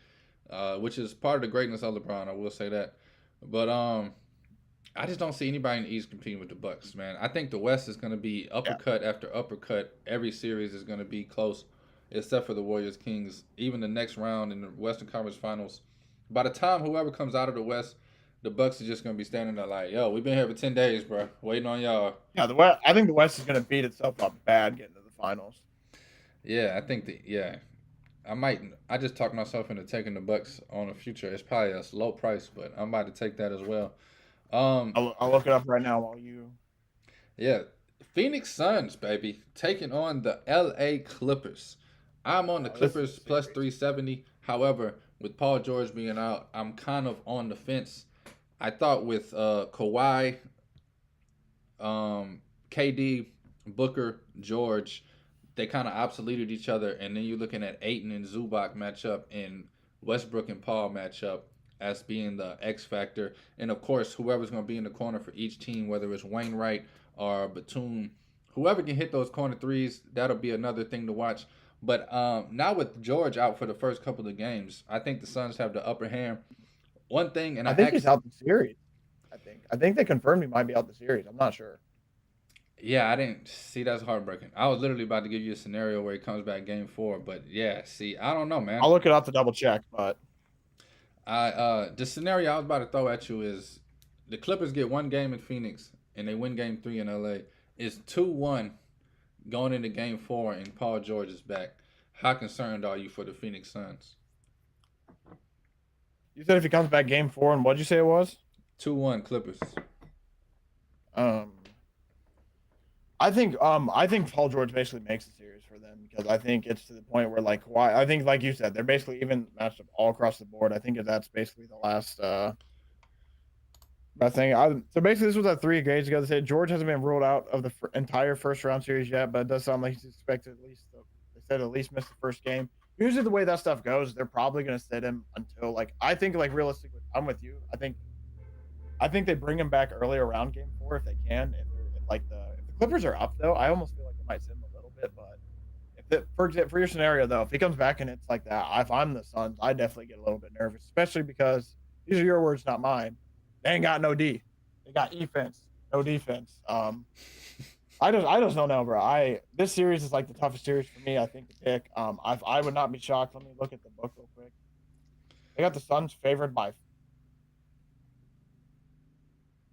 Speaker 1: which is part of the greatness of LeBron. I will say that, but I just don't see anybody in the East competing with the Bucks, man. I think the West is going to be uppercut after uppercut. Every series is going to be close, except for the Warriors Kings. Even the next round in the Western Conference Finals, by the time whoever comes out of the West, the Bucks are just going to be standing there like, yo, we've been here for 10 days, bro, waiting on y'all.
Speaker 3: Yeah, the West. I think the West is going to beat itself up bad getting to the finals.
Speaker 1: Yeah, I think I just talked myself into taking the Bucks on the future. It's probably a low price, but I'm about to take that as well.
Speaker 3: I'll look it up right now while you.
Speaker 1: Yeah, Phoenix Suns, baby, taking on the LA Clippers. I'm on the Clippers plus 370. However, with Paul George being out, I'm kind of on the fence. I thought with Kawhi, KD, Booker, George, they kind of obsoleted each other. And then you're looking at Ayton and Zubac matchup and Westbrook and Paul matchup as being the X factor. And of course, whoever's going to be in the corner for each team, whether it's Wainwright or Batum, whoever can hit those corner threes, that'll be another thing to watch. But now with George out for the first couple of games, I think the Suns have the upper hand. One thing, and
Speaker 3: I think he's out the series. I think they confirmed he might be out the series. I'm not sure.
Speaker 1: Yeah, I didn't see. That's heartbreaking. I was literally about to give you a scenario where he comes back game 4, but yeah, see, I don't know, man.
Speaker 3: I'll look it up to double check, but
Speaker 1: the scenario I was about to throw at you is the Clippers get 1 game in Phoenix and they win game 3 in LA. It's 2-1 going into game 4 and Paul George is back. How concerned are you for the Phoenix Suns?
Speaker 3: you said if he comes back game 4, and what'd you say it was?
Speaker 1: 2-1 Clippers.
Speaker 3: I think Paul George basically makes the series for them because I think it's to the point where like Kawhi, I think like you said, they're basically even matched up all across the board. I think that's basically the last thing. So basically this was at 3 games ago. They said George hasn't been ruled out of the entire first round series yet, but it does sound like he's expected at least they said at least miss the first game. Usually the way that stuff goes, they're probably gonna sit him until like I think like realistically, I'm with you. I think they bring him back early around game 4 if they can. If the Clippers are up though, I almost feel like they might sit him a little bit. But for your scenario though, if he comes back and it's like that, if I'm the Suns, I definitely get a little bit nervous, especially because these are your words, not mine. They ain't got no D. They got defense, no defense. I just don't know, bro. This series is like the toughest series for me. I think to pick. I would not be shocked. Let me look at the book real quick. They got the Suns favored by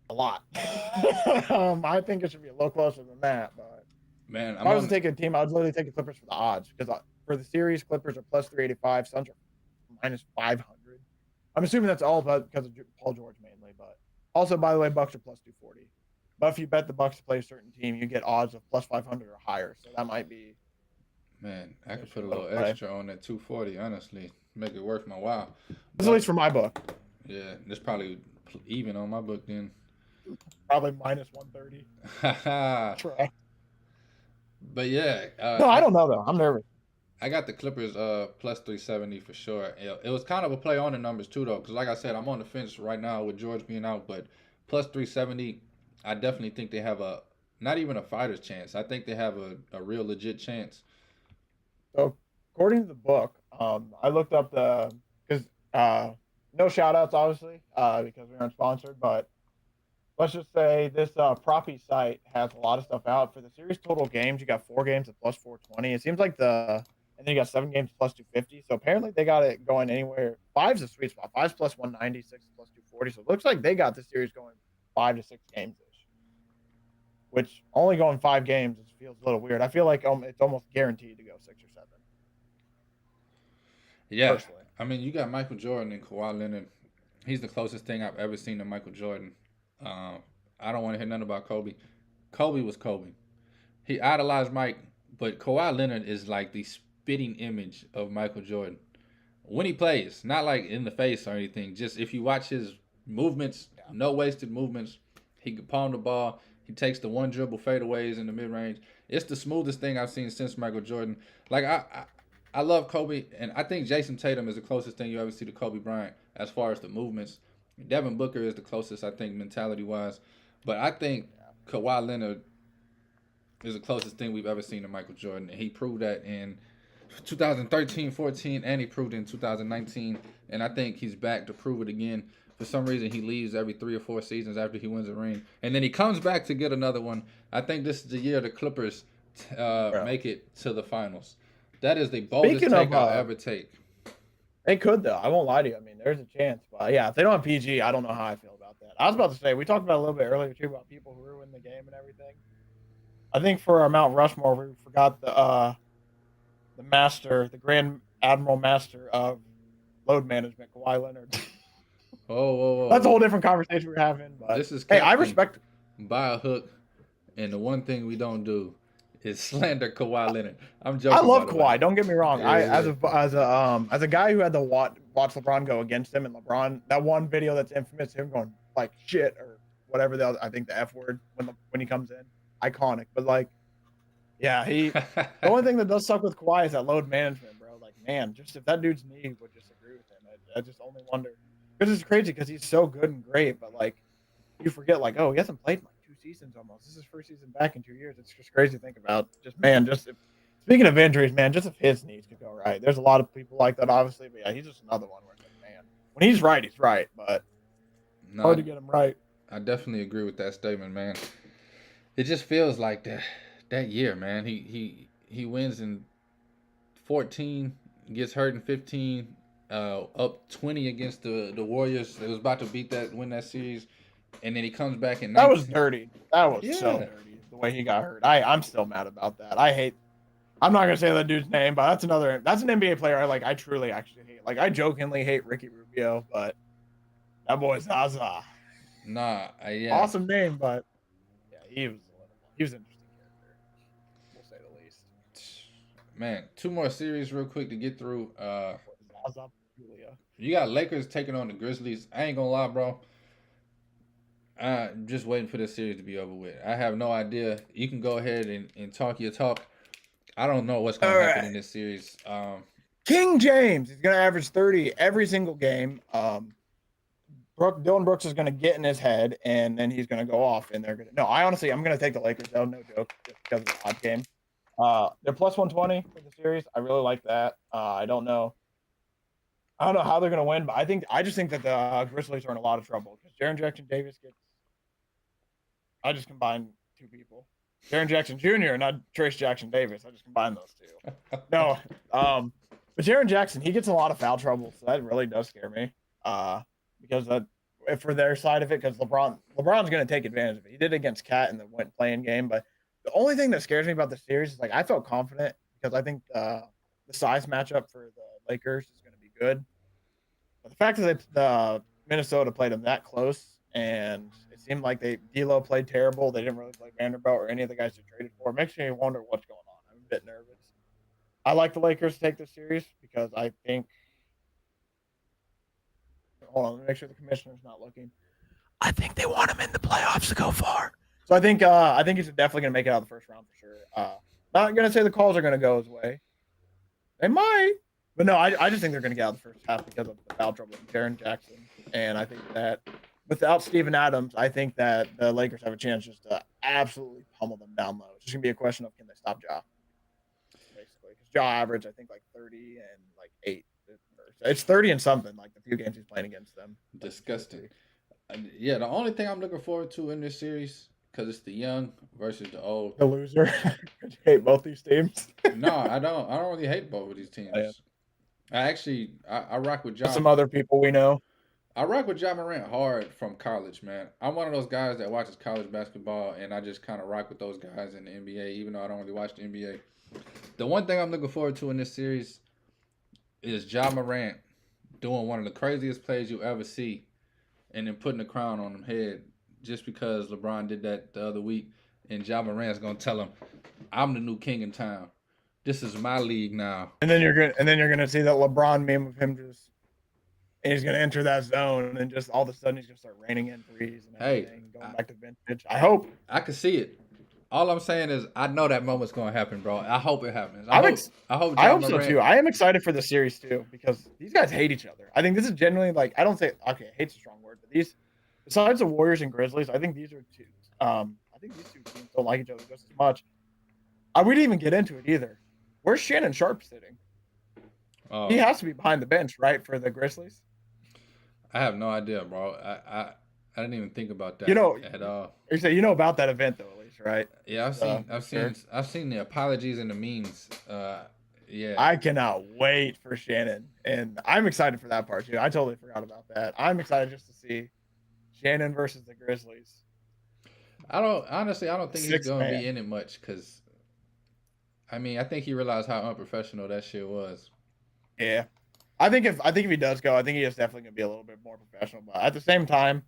Speaker 3: a lot. I think it should be a little closer than that. But
Speaker 1: Man,
Speaker 3: if I was to take a team, I would literally take the Clippers for the odds because for the series, Clippers are plus 385, Suns are minus 500. I'm assuming that's all because of Paul George mainly, but also by the way, Bucks are plus 240. But if you bet the Bucks to play a certain team, you get odds of plus 500 or higher. So that might be.
Speaker 1: Man, I could put a little extra on that 240. Honestly, make it worth my while.
Speaker 3: That's at least for my book.
Speaker 1: Yeah, that's probably even on my book then.
Speaker 3: Probably minus 130. Try.
Speaker 1: But yeah.
Speaker 3: No, I don't know though. I'm nervous.
Speaker 1: I got the Clippers plus 370 for sure. It was kind of a play on the numbers too though, because like I said, I'm on the fence right now with George being out, but plus 370, I definitely think they have not even a fighter's chance. I think they have a real legit chance.
Speaker 3: So according to the book, I looked up because no shout outs obviously because we aren't sponsored, but let's just say this Proppy site has a lot of stuff out for the series total games. You got 4 games at plus 420. It seems like and then you got 7 games plus 250. So apparently they got it going anywhere. 5's a sweet spot. 5's plus 190, 6 plus 240. So it looks like they got this series going 5 to 6 games ish. Which only going 5 games feels a little weird. I feel like it's almost guaranteed to go 6 or 7.
Speaker 1: Yeah,
Speaker 3: personally.
Speaker 1: I mean you got Michael Jordan and Kawhi Leonard. He's the closest thing I've ever seen to Michael Jordan. I don't want to hear nothing about Kobe. Kobe was Kobe. He idolized Mike, but Kawhi Leonard is like the spitting image of Michael Jordan. When he plays, not like in the face or anything, just if you watch his movements, no wasted movements. He can palm the ball. He takes the one dribble fadeaways in the mid range. It's the smoothest thing I've seen since Michael Jordan. Like I love Kobe, and I think Jason Tatum is the closest thing you ever see to Kobe Bryant as far as the movements. Devin Booker is the closest, I think, mentality-wise. But I think Kawhi Leonard is the closest thing we've ever seen to Michael Jordan. And he proved that in 2013-14, and he proved it in 2019. And I think he's back to prove it again. For some reason, he leaves every 3 or 4 seasons after he wins a ring. And then he comes back to get another one. I think this is the year the Clippers make it to the finals. That is the boldest take I'll ever take.
Speaker 3: They could though. I won't lie to you. I mean, there's a chance, but yeah, if they don't have PG, I don't know how I feel about that. I was about to say we talked about a little bit earlier too about people who ruin the game and everything. I think for our Mount Rushmore, we forgot the master, the Grand Admiral Master of load management, Kawhi Leonard.
Speaker 1: Whoa.
Speaker 3: That's a whole different conversation we're having. But
Speaker 1: this is
Speaker 3: hey, I respect
Speaker 1: by a hook, and the one thing we don't do is slander Kawhi Leonard. I'm joking.
Speaker 3: I love Kawhi. Don't get me wrong.
Speaker 1: Yeah.
Speaker 3: As a guy who had to watch LeBron go against him, and LeBron, that one video that's infamous, him going like shit or whatever I think the F word when he comes in, iconic. But like, yeah, the only thing that does suck with Kawhi is that load management, bro. Like, man, just if that dude's knee would just agree with him, I just only wonder because it's crazy because he's so good and great, but like you forget like, oh, he hasn't played in like 2 seasons almost. This is his first season back in 2 years. It's just crazy to think about. Speaking of injuries, man, just if his knees could go right. There's a lot of people like that, obviously, but yeah, he's just another one where it's like, man, when he's right, but hard to get him right.
Speaker 1: I definitely agree with that statement, man. It just feels like that year, man. He wins in 14, gets hurt in 15, up 20 against the Warriors. It was about to win that series. And then he comes back and
Speaker 3: that was dirty. That was so dirty the way he got hurt. I'm still mad about that. I'm not gonna say that dude's name, but that's an NBA player I truly actually hate. Like I jokingly hate Ricky Rubio, but that boy's Zaza.
Speaker 1: Nah,
Speaker 3: awesome name, but yeah, he was an interesting character.
Speaker 1: Man, two more series real quick to get through.
Speaker 3: Zaza Pachulia.
Speaker 1: You got Lakers taking on the Grizzlies. I ain't gonna lie, bro. I'm just waiting for this series to be over with. I have no idea. You can go ahead and talk your talk. I don't know what's gonna
Speaker 3: All
Speaker 1: happen
Speaker 3: right.
Speaker 1: in this series.
Speaker 3: King James is going to average 30 every single game. Dylan Brooks is going to get in his head, and then he's going to go off. And they're going to. No, I'm going to take the Lakers, though. No joke, just because of the odd game. They're plus 120 for the series. I really like that. I don't know how they're going to win, but I just think that the Grizzlies are in a lot of trouble because Jaren Jackson Davis gets. I just combined two people. Jaren Jackson Jr., not Trace Jackson Davis. I just combined those two. No, but Jaren Jackson, he gets a lot of foul trouble, so that really does scare me. Because for their side of it, because LeBron's going to take advantage of it. He did it against Cat in the went playing game, but the only thing that scares me about the series is like I felt confident because I think the size matchup for the Lakers is going to be good. But the fact that Minnesota played them that close, and it seemed like D'Lo played terrible. They didn't really play Vanderbilt or any of the guys they traded for. It makes me wonder what's going on. I'm a bit nervous. I like the Lakers to take this series because I think. Hold on, let me make sure the commissioner's not looking. I think they want him in the playoffs to go far. So I think he's definitely going to make it out of the first round for sure. Not going to say the calls are going to go his way. They might, but no, I just think they're going to get out of the first half because of the foul trouble with Jaren Jackson, and I think that without Steven Adams, I think that the Lakers have a chance just to absolutely pummel them down low. It's just going to be a question of can they stop Ja. Basically, because Ja averaged I think like 30 and like 8. It's 30 and something, like the few games he's playing against them.
Speaker 1: Disgusting. Yeah, the only thing I'm looking forward to in this series, because it's the young versus the old.
Speaker 3: The loser. You hate both these teams.
Speaker 1: No, I don't. I don't really hate both of these teams.
Speaker 3: Oh, yeah.
Speaker 1: I rock with Ja.
Speaker 3: Some other people we know.
Speaker 1: I rock with Ja Morant hard from college, man. I'm one of those guys that watches college basketball, and I just kind of rock with those guys in the NBA, even though I don't really watch the NBA. The one thing I'm looking forward to in this series is Ja Morant doing one of the craziest plays you ever see and then putting the crown on him head just because LeBron did that the other week, and Ja Morant's gonna tell him, I'm the new king in town. This is my league now.
Speaker 3: And then you're gonna see that LeBron meme of him and he's gonna enter that zone and just all of a sudden he's gonna start raining in threes and everything, going back to vintage. I hope.
Speaker 1: I can see it. All I'm saying is I know that moment's gonna happen, bro. I hope it happens.
Speaker 3: I hope so too. I am excited for the series too because these guys hate each other. I think this is genuinely like I don't say okay, hate's a strong word, but these besides the Warriors and Grizzlies, I think these are two. I think these two teams don't like each other just as much. We didn't even get into it either. Where's Shannon Sharp sitting? He has to be behind the bench, right, for the Grizzlies?
Speaker 1: I have no idea, bro. I didn't even think about that at all.
Speaker 3: You say you know about that event though, at least, right?
Speaker 1: Yeah, I've seen the apologies and the memes. Yeah.
Speaker 3: I cannot wait for Shannon, and I'm excited for that part too. I totally forgot about that. I'm excited just to see Shannon versus the Grizzlies.
Speaker 1: I don't think he's gonna be in it much because, I mean, I think he realized how unprofessional that shit was.
Speaker 3: Yeah, I think if he does go, I think he is definitely gonna be a little bit more professional. But at the same time,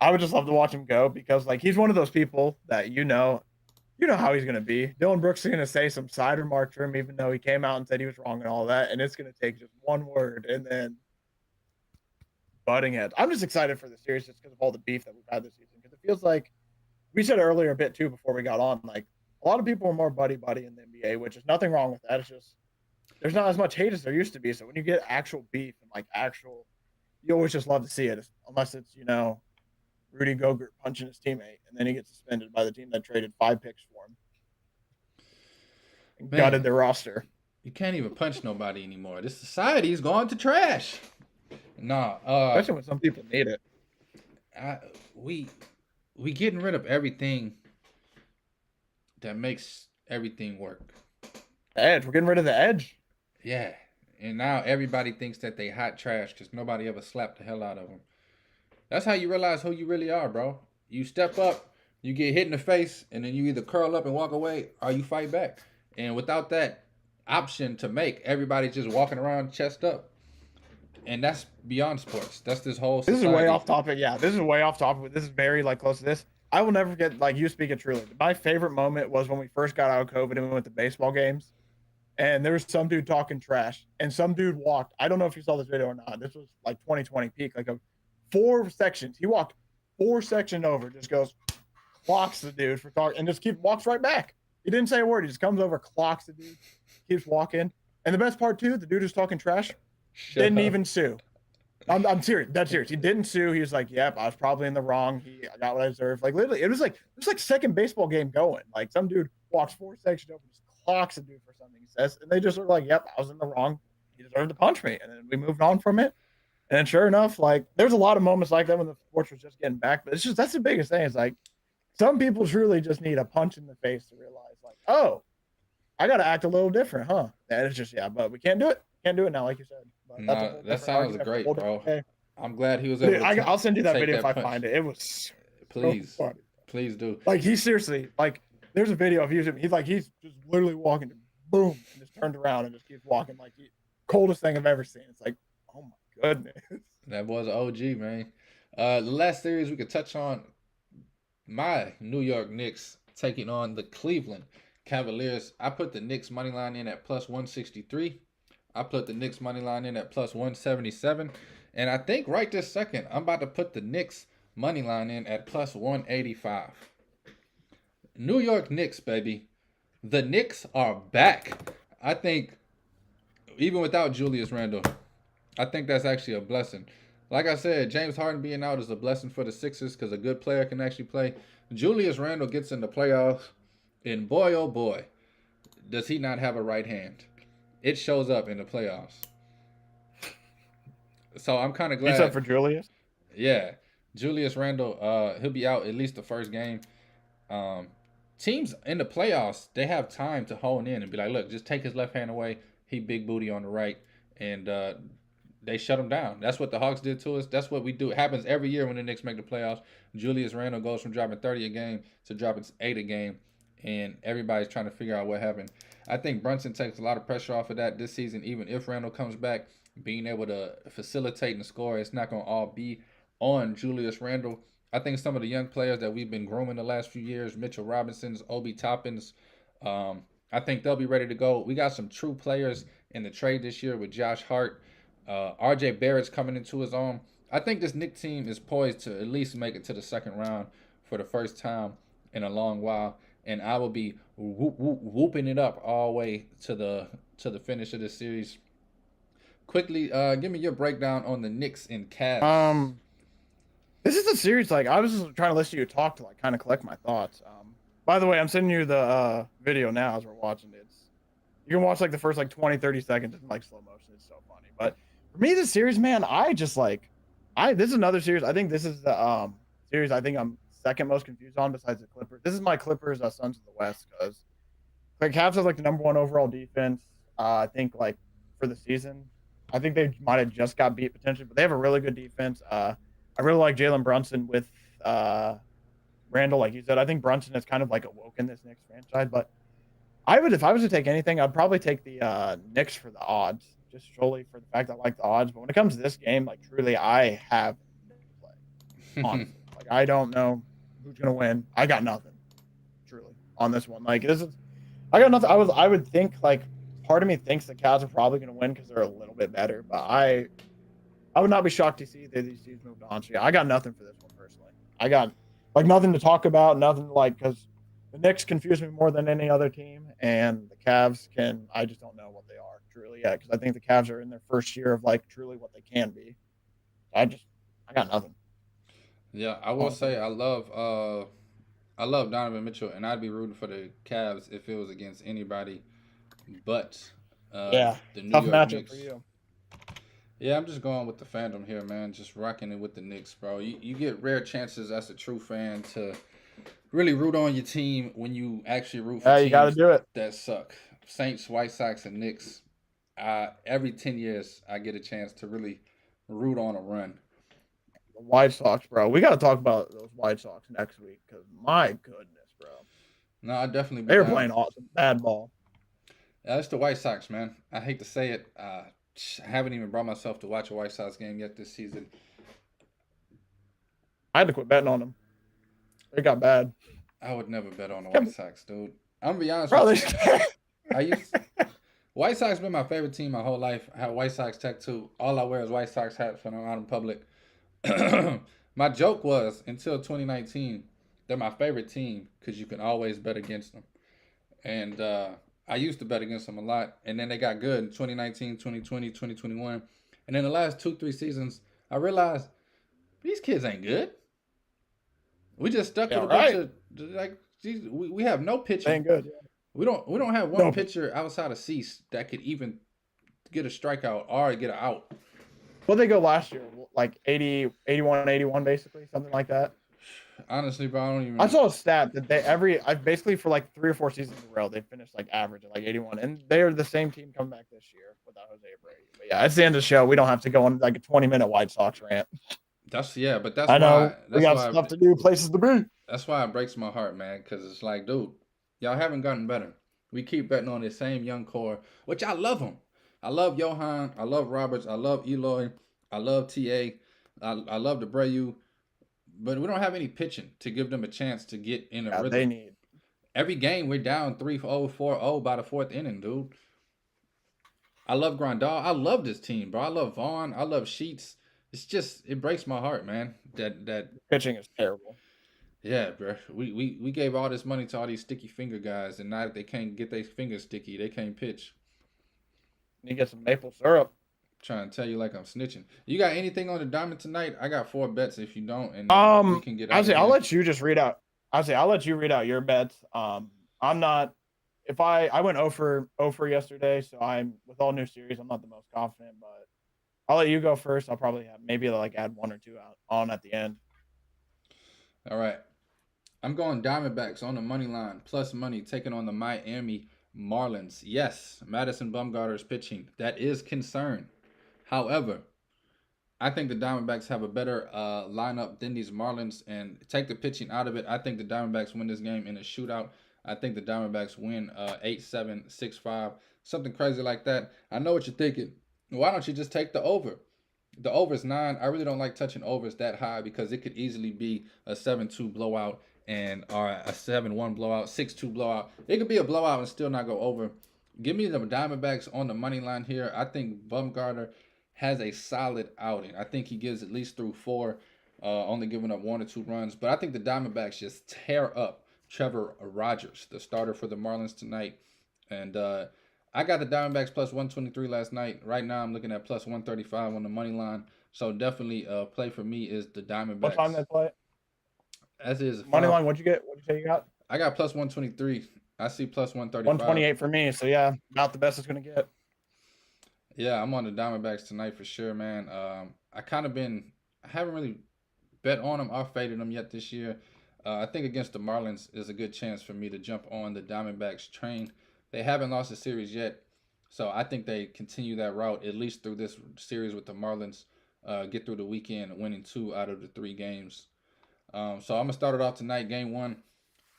Speaker 3: I would just love to watch him go because like he's one of those people that you know how he's gonna be. Dylan Brooks is gonna say some side remark to him, even though he came out and said he was wrong and all that, and it's gonna take just one word and then butting heads. I'm just excited for the series just because of all the beef that we've had this season. Because it feels like we said earlier a bit too before we got on, like a lot of people are more buddy in the NBA, which is nothing wrong with that. It's just there's not as much hate as there used to be. So when you get actual beef and like you always just love to see it, unless it's Rudy Gobert punching his teammate, and then he gets suspended by the team that traded 5 picks for him and gutted their roster.
Speaker 1: You can't even punch nobody anymore. This society is going to trash. Nah,
Speaker 3: especially when some people need it.
Speaker 1: We getting rid of everything that makes everything work.
Speaker 3: Edge. We're getting rid of the edge.
Speaker 1: Yeah, and now everybody thinks that they hot trash because nobody ever slapped the hell out of them. That's how you realize who you really are, bro. You step up, you get hit in the face, and then you either curl up and walk away or you fight back. And without that option to make, everybody just walking around chest up. And that's beyond sports. That's this whole society.
Speaker 3: This is way off topic. Yeah, this is way off topic. This is very close to this. I will never forget, you speak it truly. My favorite moment was when we first got out of COVID and we went to baseball games. and there was some dude talking trash, and some dude walked. I don't know if you saw this video or not. This was like 2020 peak, like a 4 sections. He walked 4 sections over, just goes, clocks the dude for talking, and just walks right back. He didn't say a word. He just comes over, clocks the dude, keeps walking. And the best part too, the dude who's talking trash didn't even sue. I'm serious. That's serious. He didn't sue. He was like, "Yep, I was probably in the wrong. I got what I deserved." Like literally, it was like second baseball game going. Like some dude walks 4 sections over, just clocks a dude for something he says, and they just are like, "Yep, I was in the wrong. He deserved to punch me." And then we moved on from it. And then sure enough, like there's a lot of moments like that when the sports was just getting back. But it's just that's the biggest thing. Is like some people truly just need a punch in the face to realize, like, oh, I got to act a little different, huh? And it's just but we can't do it. Can't do it now, like you said. But
Speaker 1: that sounds great, bro. I'm glad he was able to
Speaker 3: I'll send you that video if I
Speaker 1: punch.
Speaker 3: find it. It was
Speaker 1: please,
Speaker 3: so funny.
Speaker 1: Please do.
Speaker 3: Like he seriously, like there's a video of he's just literally walking, boom, and just turned around and just keeps walking like coldest thing I've ever seen. It's like, oh my goodness.
Speaker 1: That was OG, man. The last series we could touch on, my New York Knicks taking on the Cleveland Cavaliers. I put the Knicks money line in at plus 163. I put the Knicks money line in at plus 177. And I think right this second, I'm about to put the Knicks money line in at plus 185. New York Knicks, baby. The Knicks are back. I think, even without Julius Randle, I think that's actually a blessing. Like I said, James Harden being out is a blessing for the Sixers because a good player can actually play. Julius Randle gets in the playoffs, and boy, oh boy, does he not have a right hand. It shows up in the playoffs. So I'm kind of glad.
Speaker 3: Except for Julius?
Speaker 1: Yeah. Julius Randle, he'll be out at least the first game. Teams in the playoffs, they have time to hone in and be like, look, just take his left hand away. He big booty on the right. And they shut him down. That's what the Hawks did to us. That's what we do. It happens every year when the Knicks make the playoffs. Julius Randle goes from dropping 30 a game to dropping 8 a game. And everybody's trying to figure out what happened. I think Brunson takes a lot of pressure off of that this season. Even if Randle comes back, being able to facilitate and score, it's not going to all be on Julius Randle. I think some of the young players that we've been grooming the last few years, Mitchell Robinson's, Obi Toppin's, I think they'll be ready to go. We got some true players in the trade this year with Josh Hart. RJ Barrett's coming into his own. I think this Knicks team is poised to at least make it to the second round for the first time in a long while. And I will be whooping it up all the way to the finish of this series. Quickly, give me your breakdown on the Knicks and Cavs.
Speaker 3: This is a series, like, I was just trying to listen to you talk to, like, kind of collect my thoughts. By the way, I'm sending you the video now as we're watching it. You can watch, like, the first, like, 20, 30 seconds in, like, slow motion. It's so funny. But for me, this series, man, this is another series. I think this is the series I think I'm second most confused on besides the Clippers. This is my Clippers, Suns of the West, because, like, Cavs have, like, the number 1 overall defense, I think, like, for the season. I think they might have just got beat potentially, but they have a really good defense. I really like Jalen Brunson with Randle, like you said. I think Brunson has kind of like awoken this Knicks franchise. But if I was to take anything, I'd probably take the Knicks for the odds, just solely for the fact that I like the odds. But when it comes to this game, like truly, I have no play. Honestly, like I don't know who's gonna win. I got nothing, truly, on this one. Like I got nothing. I would think like part of me thinks the Cavs are probably gonna win because they're a little bit better, but I would not be shocked to see that these teams moved on. So yeah, I got nothing for this one personally. I got like nothing to talk about, nothing like because the Knicks confuse me more than any other team, and the Cavs I just don't know what they are truly yet because I think the Cavs are in their first year of like truly what they can be. I got nothing.
Speaker 1: Yeah, I will say I love Donovan Mitchell, and I'd be rooting for the Cavs if it was against anybody but
Speaker 3: the New
Speaker 1: York
Speaker 3: matchup
Speaker 1: Knicks.
Speaker 3: for you.
Speaker 1: Yeah, I'm just going with the fandom here, man. Just rocking it with the Knicks, bro. You get rare chances as a true fan to really root on your team when you actually root for teams
Speaker 3: you got to do it.
Speaker 1: that suck. Saints, White Sox, and Knicks. Every 10 years, I get a chance to really root on a run.
Speaker 3: The White Sox, bro. We got to talk about those White Sox next week because my goodness, bro.
Speaker 1: No, I definitely.
Speaker 3: They were playing awesome, bad ball.
Speaker 1: It's the White Sox, man. I hate to say it. I haven't even brought myself to watch a White Sox game yet this season.
Speaker 3: I had to quit betting on them. They got bad.
Speaker 1: I would never bet on the White Sox, dude. I'm gonna be honest with you. White Sox been my favorite team my whole life. I have White Sox tattoo. All I wear is White Sox hats when I'm out in public. My joke was until 2019, they're my favorite team because you can always bet against them. And I used to bet against them a lot. And then they got good in 2019, 2020, 2021. And then the last 2, 3 seasons, I realized these kids ain't good. We just stuck
Speaker 3: Yeah,
Speaker 1: with a bunch
Speaker 3: right.
Speaker 1: of like we have no pitching.
Speaker 3: Ain't good.
Speaker 1: We don't have one
Speaker 3: No,
Speaker 1: pitcher outside of Cease that could even get a strikeout or get an out.
Speaker 3: what they go last year? Like 80, 81, 81, basically, something like that.
Speaker 1: Honestly, bro, I don't even.
Speaker 3: I saw a stat that I basically for like 3 or 4 seasons in a row they finished like average at like 81, and they are the same team coming back this year without Jose Abreu. But yeah, it's the end of the show. We don't have to go on like a 20-minute White Sox rant.
Speaker 1: But that's
Speaker 3: I know
Speaker 1: why
Speaker 3: we
Speaker 1: that's
Speaker 3: got
Speaker 1: why
Speaker 3: stuff to do, places to be.
Speaker 1: that's why it breaks my heart, man. Because it's like, dude, y'all haven't gotten better. We keep betting on this same young core, which I love them. I love Johan. I love Roberts. I love Eloy. I love Ta. I love Debreu. But we don't have any pitching to give them a chance to get in a
Speaker 3: Yeah, they
Speaker 1: rhythm.
Speaker 3: need.
Speaker 1: Every game we're down 3-0, 4-0 by the fourth inning, dude. I love Grandal. I love this team, bro. I love Vaughn. I love Sheets. It's just it breaks my heart, man. That
Speaker 3: Pitching is terrible.
Speaker 1: yeah, bro. We gave all this money to all these sticky finger guys, and now that they can't get their fingers sticky, they can't pitch.
Speaker 3: You get some maple syrup.
Speaker 1: Trying to tell you like I'm snitching. You got anything on the diamond tonight? I got 4 bets if you don't, and then we can get out
Speaker 3: I
Speaker 1: of
Speaker 3: say I'll
Speaker 1: here.
Speaker 3: let you just read out. I say I'll let you read out your bets. I'm not. If I went 0 for yesterday, so I'm with all new series. I'm not the most confident, but I'll let you go first. I'll probably have maybe like add 1 or 2 out on at the end.
Speaker 1: All right. I'm going Diamondbacks on the money line, plus money, taking on the Miami Marlins. Yes, Madison Bumgarner is pitching. That is concern. However, I think the Diamondbacks have a better lineup than these Marlins, and take the pitching out of it. I think the Diamondbacks win this game in a shootout. I think the Diamondbacks win 8-7, 6-5, something crazy like that. I know what you're thinking. Why don't you just take the over? The over is 9. I really don't like touching overs that high because it could easily be a 7-2 blowout and or a 7-1 blowout, 6-2 blowout. It could be a blowout and still not go over. Give me the Diamondbacks on the money line here. I think Bumgarner has a solid outing. I think he gives at least through 4, only giving up 1 or 2 runs. But I think the Diamondbacks just tear up Trevor Rogers, the starter for the Marlins tonight. And I got the Diamondbacks plus 123 last night. Right now, I'm looking at plus 135 on the money line. So definitely, play for me is the
Speaker 3: What time
Speaker 1: Diamondbacks.
Speaker 3: they play?
Speaker 1: As is
Speaker 3: Money
Speaker 1: five.
Speaker 3: line. What'd you get? What'd you say you got?
Speaker 1: I got plus 123. I see plus 135.
Speaker 3: 128 for me. So yeah, about the best it's gonna get.
Speaker 1: Yeah, I'm on the Diamondbacks tonight for sure, man. I haven't really bet on them or faded them yet this year. I think against the Marlins is a good chance for me to jump on the Diamondbacks train. They haven't lost a series yet, so I think they continue that route at least through this series with the Marlins. Get through the weekend, winning 2 out of the 3 games. So I'm gonna start it off tonight, game 1,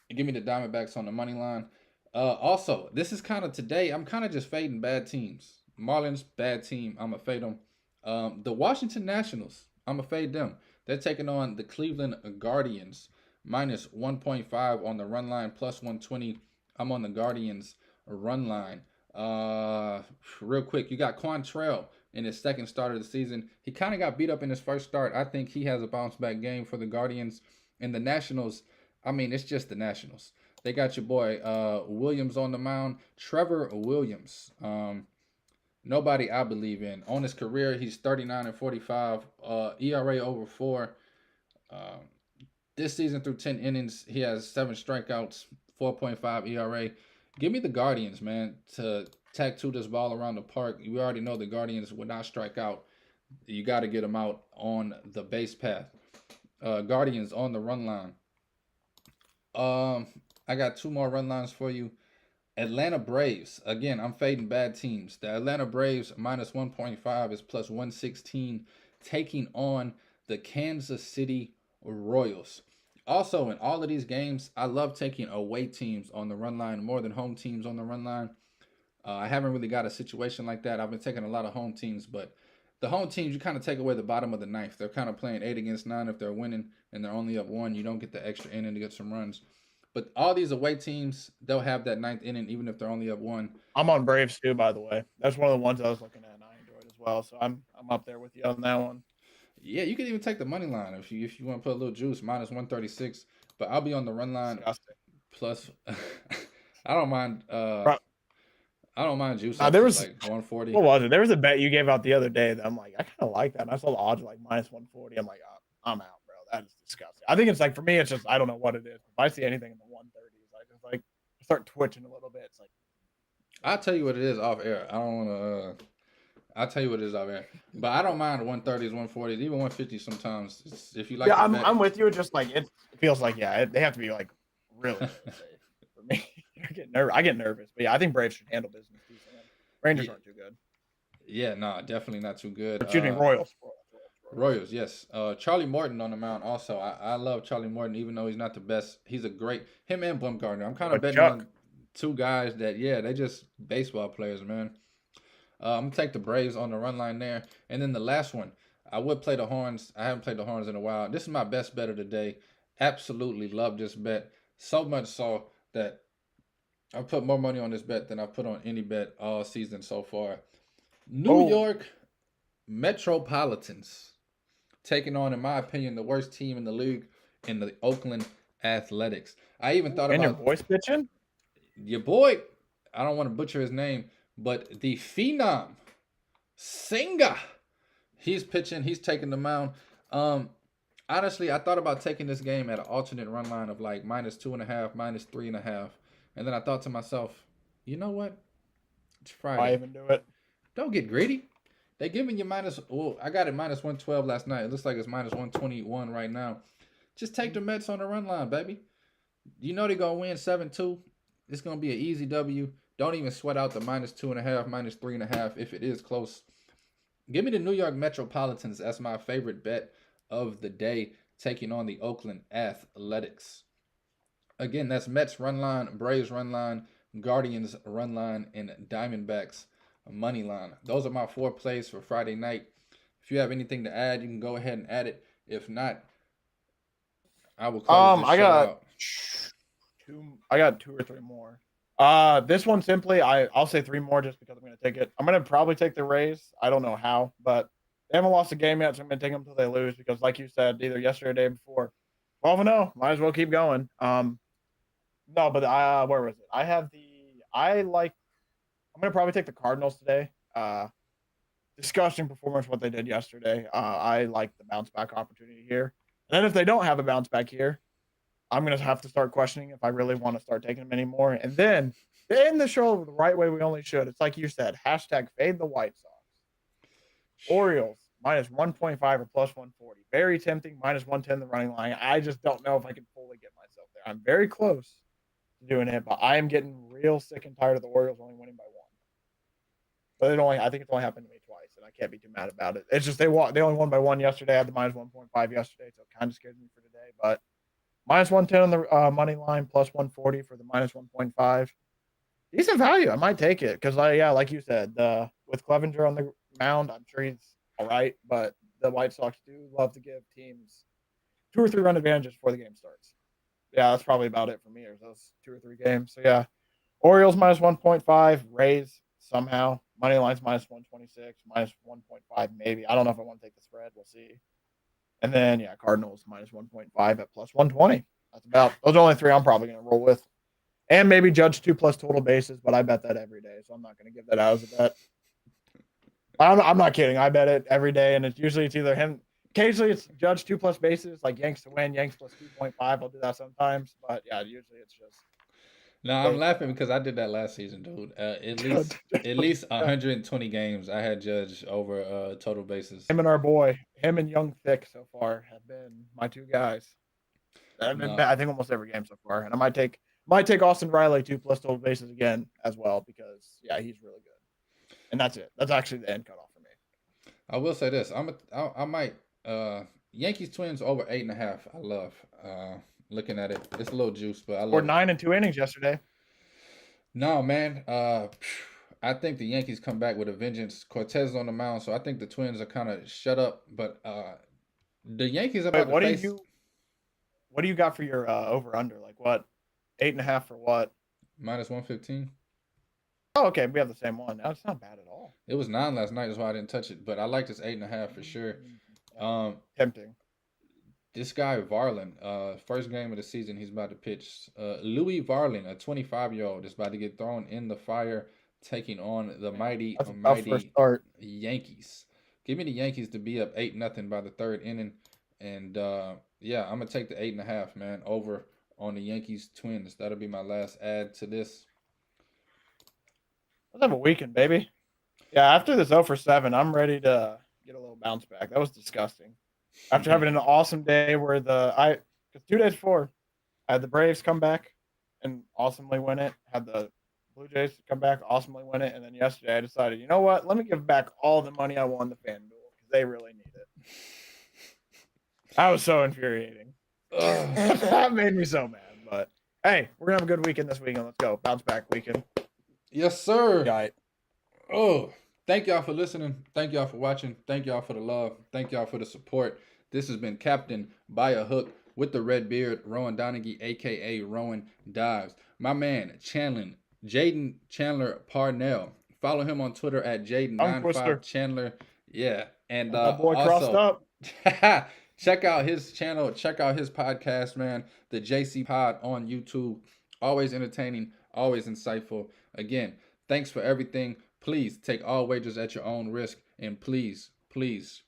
Speaker 1: and give me the Diamondbacks on the money line. Also, this is kind of today. I'm kind of just fading bad teams. Marlins, bad team. I'm gonna fade them. The Washington Nationals. I'm gonna fade them. They're taking on the Cleveland Guardians. Minus 1.5 on the run line, plus 120. I'm on the Guardians run line. Real quick, you got Quantrell in his second start of the season. He kind of got beat up in his first start. I think he has a bounce back game for the Guardians. And the Nationals, I mean, it's just the Nationals. They got your boy Williams on the mound. Trevor Williams. Nobody I believe in. On his career, he's 39 and 45. ERA over 4. This season through 10 innings, he has 7 strikeouts, 4.5 ERA. Give me the Guardians, man, to tattoo this ball around the park. We already know the Guardians would not strike out. You got to get them out on the base path. Guardians on the run line. I got 2 more run lines for you. Atlanta Braves. Again, I'm fading bad teams. The Atlanta Braves minus 1.5 is plus 116, taking on the Kansas City Royals. Also, in all of these games, I love taking away teams on the run line more than home teams on the run line. I haven't really got a situation like that. I've been taking a lot of home teams, but the home teams, you kind of take away the bottom of the ninth. They're kind of playing 8 against 9 if they're winning and they're only up 1. You don't get the extra inning to get some runs. But all these away teams, they'll have that ninth inning, even if they're only up one.
Speaker 3: I'm on Braves too, by the way. That's one of the ones I was looking at and I enjoyed as well. So I'm up there with you on that one.
Speaker 1: Yeah, you can even take the money line if you want to put a little juice, minus 136. But I'll be on the run line
Speaker 3: Disgusting.
Speaker 1: plus. I don't mind.
Speaker 3: Bro,
Speaker 1: I don't mind juice
Speaker 3: there
Speaker 1: up to
Speaker 3: was
Speaker 1: like 140.
Speaker 3: what was it? There was a bet you gave out the other day that I'm like, I kind of like that. And I saw the odds like minus 140. I'm like, oh, I'm out, bro. That is disgusting. I think it's like for me, it's just I don't know what it is. If I see anything in the 130s, I just like start twitching a little bit. It's like
Speaker 1: I'll tell you what it is off air. I don't want to. I'll tell you what it is off air. But I don't mind 130s, 140s, even 150 sometimes. If you like,
Speaker 3: yeah,
Speaker 1: the bet.
Speaker 3: I'm with you. It's just like it feels like they have to be like really, really safe for me. I get nervous, but yeah, I think Braves should handle business decently. Rangers aren't too good.
Speaker 1: Yeah, no, definitely not too good.
Speaker 3: Excuse me, Royals.
Speaker 1: Royals, yes. Charlie Morton on the mound also. I love Charlie Morton, even though he's not the best. He's a great him and Bumgarner. I'm kind of betting on two guys that they just baseball players, man. I'm gonna take the Braves on the run line there, and then the last one, I would play the Horns. I haven't played the Horns in a while. This is my best bet of the day. Absolutely love this bet, so much so that I put more money on this bet than I put on any bet all season so far. New York Metropolitans taking on, in my opinion, the worst team in the league in the Oakland Athletics. I even thought about
Speaker 3: your voice pitching.
Speaker 1: Your boy, I don't want to butcher his name, but the Phenom Senga, he's pitching. He's taking the mound. Honestly, I thought about taking this game at an alternate run line of like minus 2.5, minus 3.5. And then I thought to myself, you know what? It's Friday.
Speaker 3: Why even do it?
Speaker 1: Don't get greedy. They're giving you minus. Well, I got it minus 112 last night. It looks like it's minus 121 right now. Just take the Mets on the run line, baby. You know they're going to win 7-2. It's going to be an easy W. Don't even sweat out the minus 2.5, minus 3.5 if it is close. Give me the New York Metropolitans as my favorite bet of the day, taking on the Oakland Athletics. Again, that's Mets run line, Braves run line, Guardians run line, and Diamondbacks money line. Those are my 4 plays for Friday night. If you have anything to add, you can go ahead and add it. If not, I will close this show out.
Speaker 3: I got 2 or 3 more. This one simply, I'll say 3 more just because I'm going to take it. I'm going to probably take the Rays. I don't know how, but they haven't lost a game yet, so I'm going to take them until they lose because, like you said, either yesterday or the day before, 12-0. Might as well keep going. No, but where was it? I'm going to probably take the Cardinals today. Disgusting performance what they did yesterday. I like the bounce back opportunity here. And then if they don't have a bounce back here, I'm going to have to start questioning if I really want to start taking them anymore. And then end the show the right way we only should. It's like you said, hashtag fade the White Sox. Orioles, minus 1.5 or plus 140. Very tempting, minus 110 the running line. I just don't know if I can fully get myself there. I'm very close to doing it, but I am getting real sick and tired of the Orioles only winning by 1. But I think it's only happened to me twice, and I can't be too mad about it. It's just they only won by 1 yesterday. I had the minus 1.5 yesterday, so it kind of scares me for today. But minus 110 on the money line, plus 140 for the minus 1.5. Decent value. I might take it because, like you said, with Clevenger on the mound, I'm sure he's all right. But the White Sox do love to give teams 2 or 3 run advantages before the game starts. Yeah, that's probably about it for me. There's those 2 or 3 games. So, yeah, Orioles minus 1.5, Rays somehow. Money line's minus 126, minus 1.5 maybe. I don't know if I want to take the spread. We'll see. And then, yeah, Cardinals minus 1.5 at plus 120. Those are the only 3 I'm probably going to roll with. And maybe Judge 2 plus total bases, but I bet that every day, so I'm not going to give that out as a bet. I'm not kidding. I bet it every day, and it's either him. Occasionally, it's Judge 2 plus bases, like Yanks to win, Yanks plus 2.5. I'll do that sometimes, but yeah, usually it's just.
Speaker 1: No, I'm laughing because I did that last season, dude. At least 120 games, I had Judge over total bases.
Speaker 3: Him and our boy, him and Young Thick so far have been my 2 guys. I've been, I think, almost every game so far, and I might take Austin Riley 2 plus total bases again as well because he's really good. And that's it. That's actually the end cutoff for me.
Speaker 1: I will say this: I might Yankees Twins over 8.5. I love looking at it. It's a little juice, but I love.
Speaker 3: Or 9 and 2 innings yesterday.
Speaker 1: No, man. I think the Yankees come back with a vengeance. Cortez is on the mound, so I think the Twins are kind of shut up. But the Yankees are about to face.
Speaker 3: What do you got for your over under? Like what? 8.5 for what?
Speaker 1: Minus 115.
Speaker 3: Oh, okay. We have the same one. That's not bad at all.
Speaker 1: It was 9 last night. That's why I didn't touch it. But I like this 8.5 for sure. Um,
Speaker 3: Tempting.
Speaker 1: this guy Varlin, first game of the season, he's about to pitch. Louis Varlin, a 25-year-old, is about to get thrown in the fire, taking on the mighty,
Speaker 3: That's a tough first start.
Speaker 1: Yankees. Give me the Yankees to be up 8-0 by the third inning, and yeah, I'm gonna take the 8.5, man, over on the Yankees Twins. That'll be my last add to this.
Speaker 3: Let's have a weekend, baby. Yeah, after this 0 for 7, I'm ready to get a little bounce back. That was disgusting. After having an awesome day where because 2 days before, I had the Braves come back and awesomely win it. Had the Blue Jays come back, awesomely win it, and then yesterday I decided, you know what? Let me give back all the money I won to FanDuel because they really need it. That was so infuriating. That made me so mad. But hey, we're gonna have a good weekend this weekend. Let's go, bounce back weekend.
Speaker 1: Yes, sir.
Speaker 3: Got it.
Speaker 1: Oh, thank y'all for listening. Thank y'all for watching. Thank y'all for the love. Thank y'all for the support. This has been Captain by a Hook with the red beard, Rowan Donaghy, aka Rowan Dives. My man, Jaden Chandler Parnell. Follow him on Twitter at Jaden95Chandler. Yeah. And
Speaker 3: My boy crossed up.
Speaker 1: check out his channel. Check out his podcast, man. The JC Pod on YouTube. Always entertaining, always insightful. Again, thanks for everything. Please take all wagers at your own risk. And please, please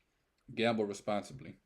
Speaker 1: gamble responsibly.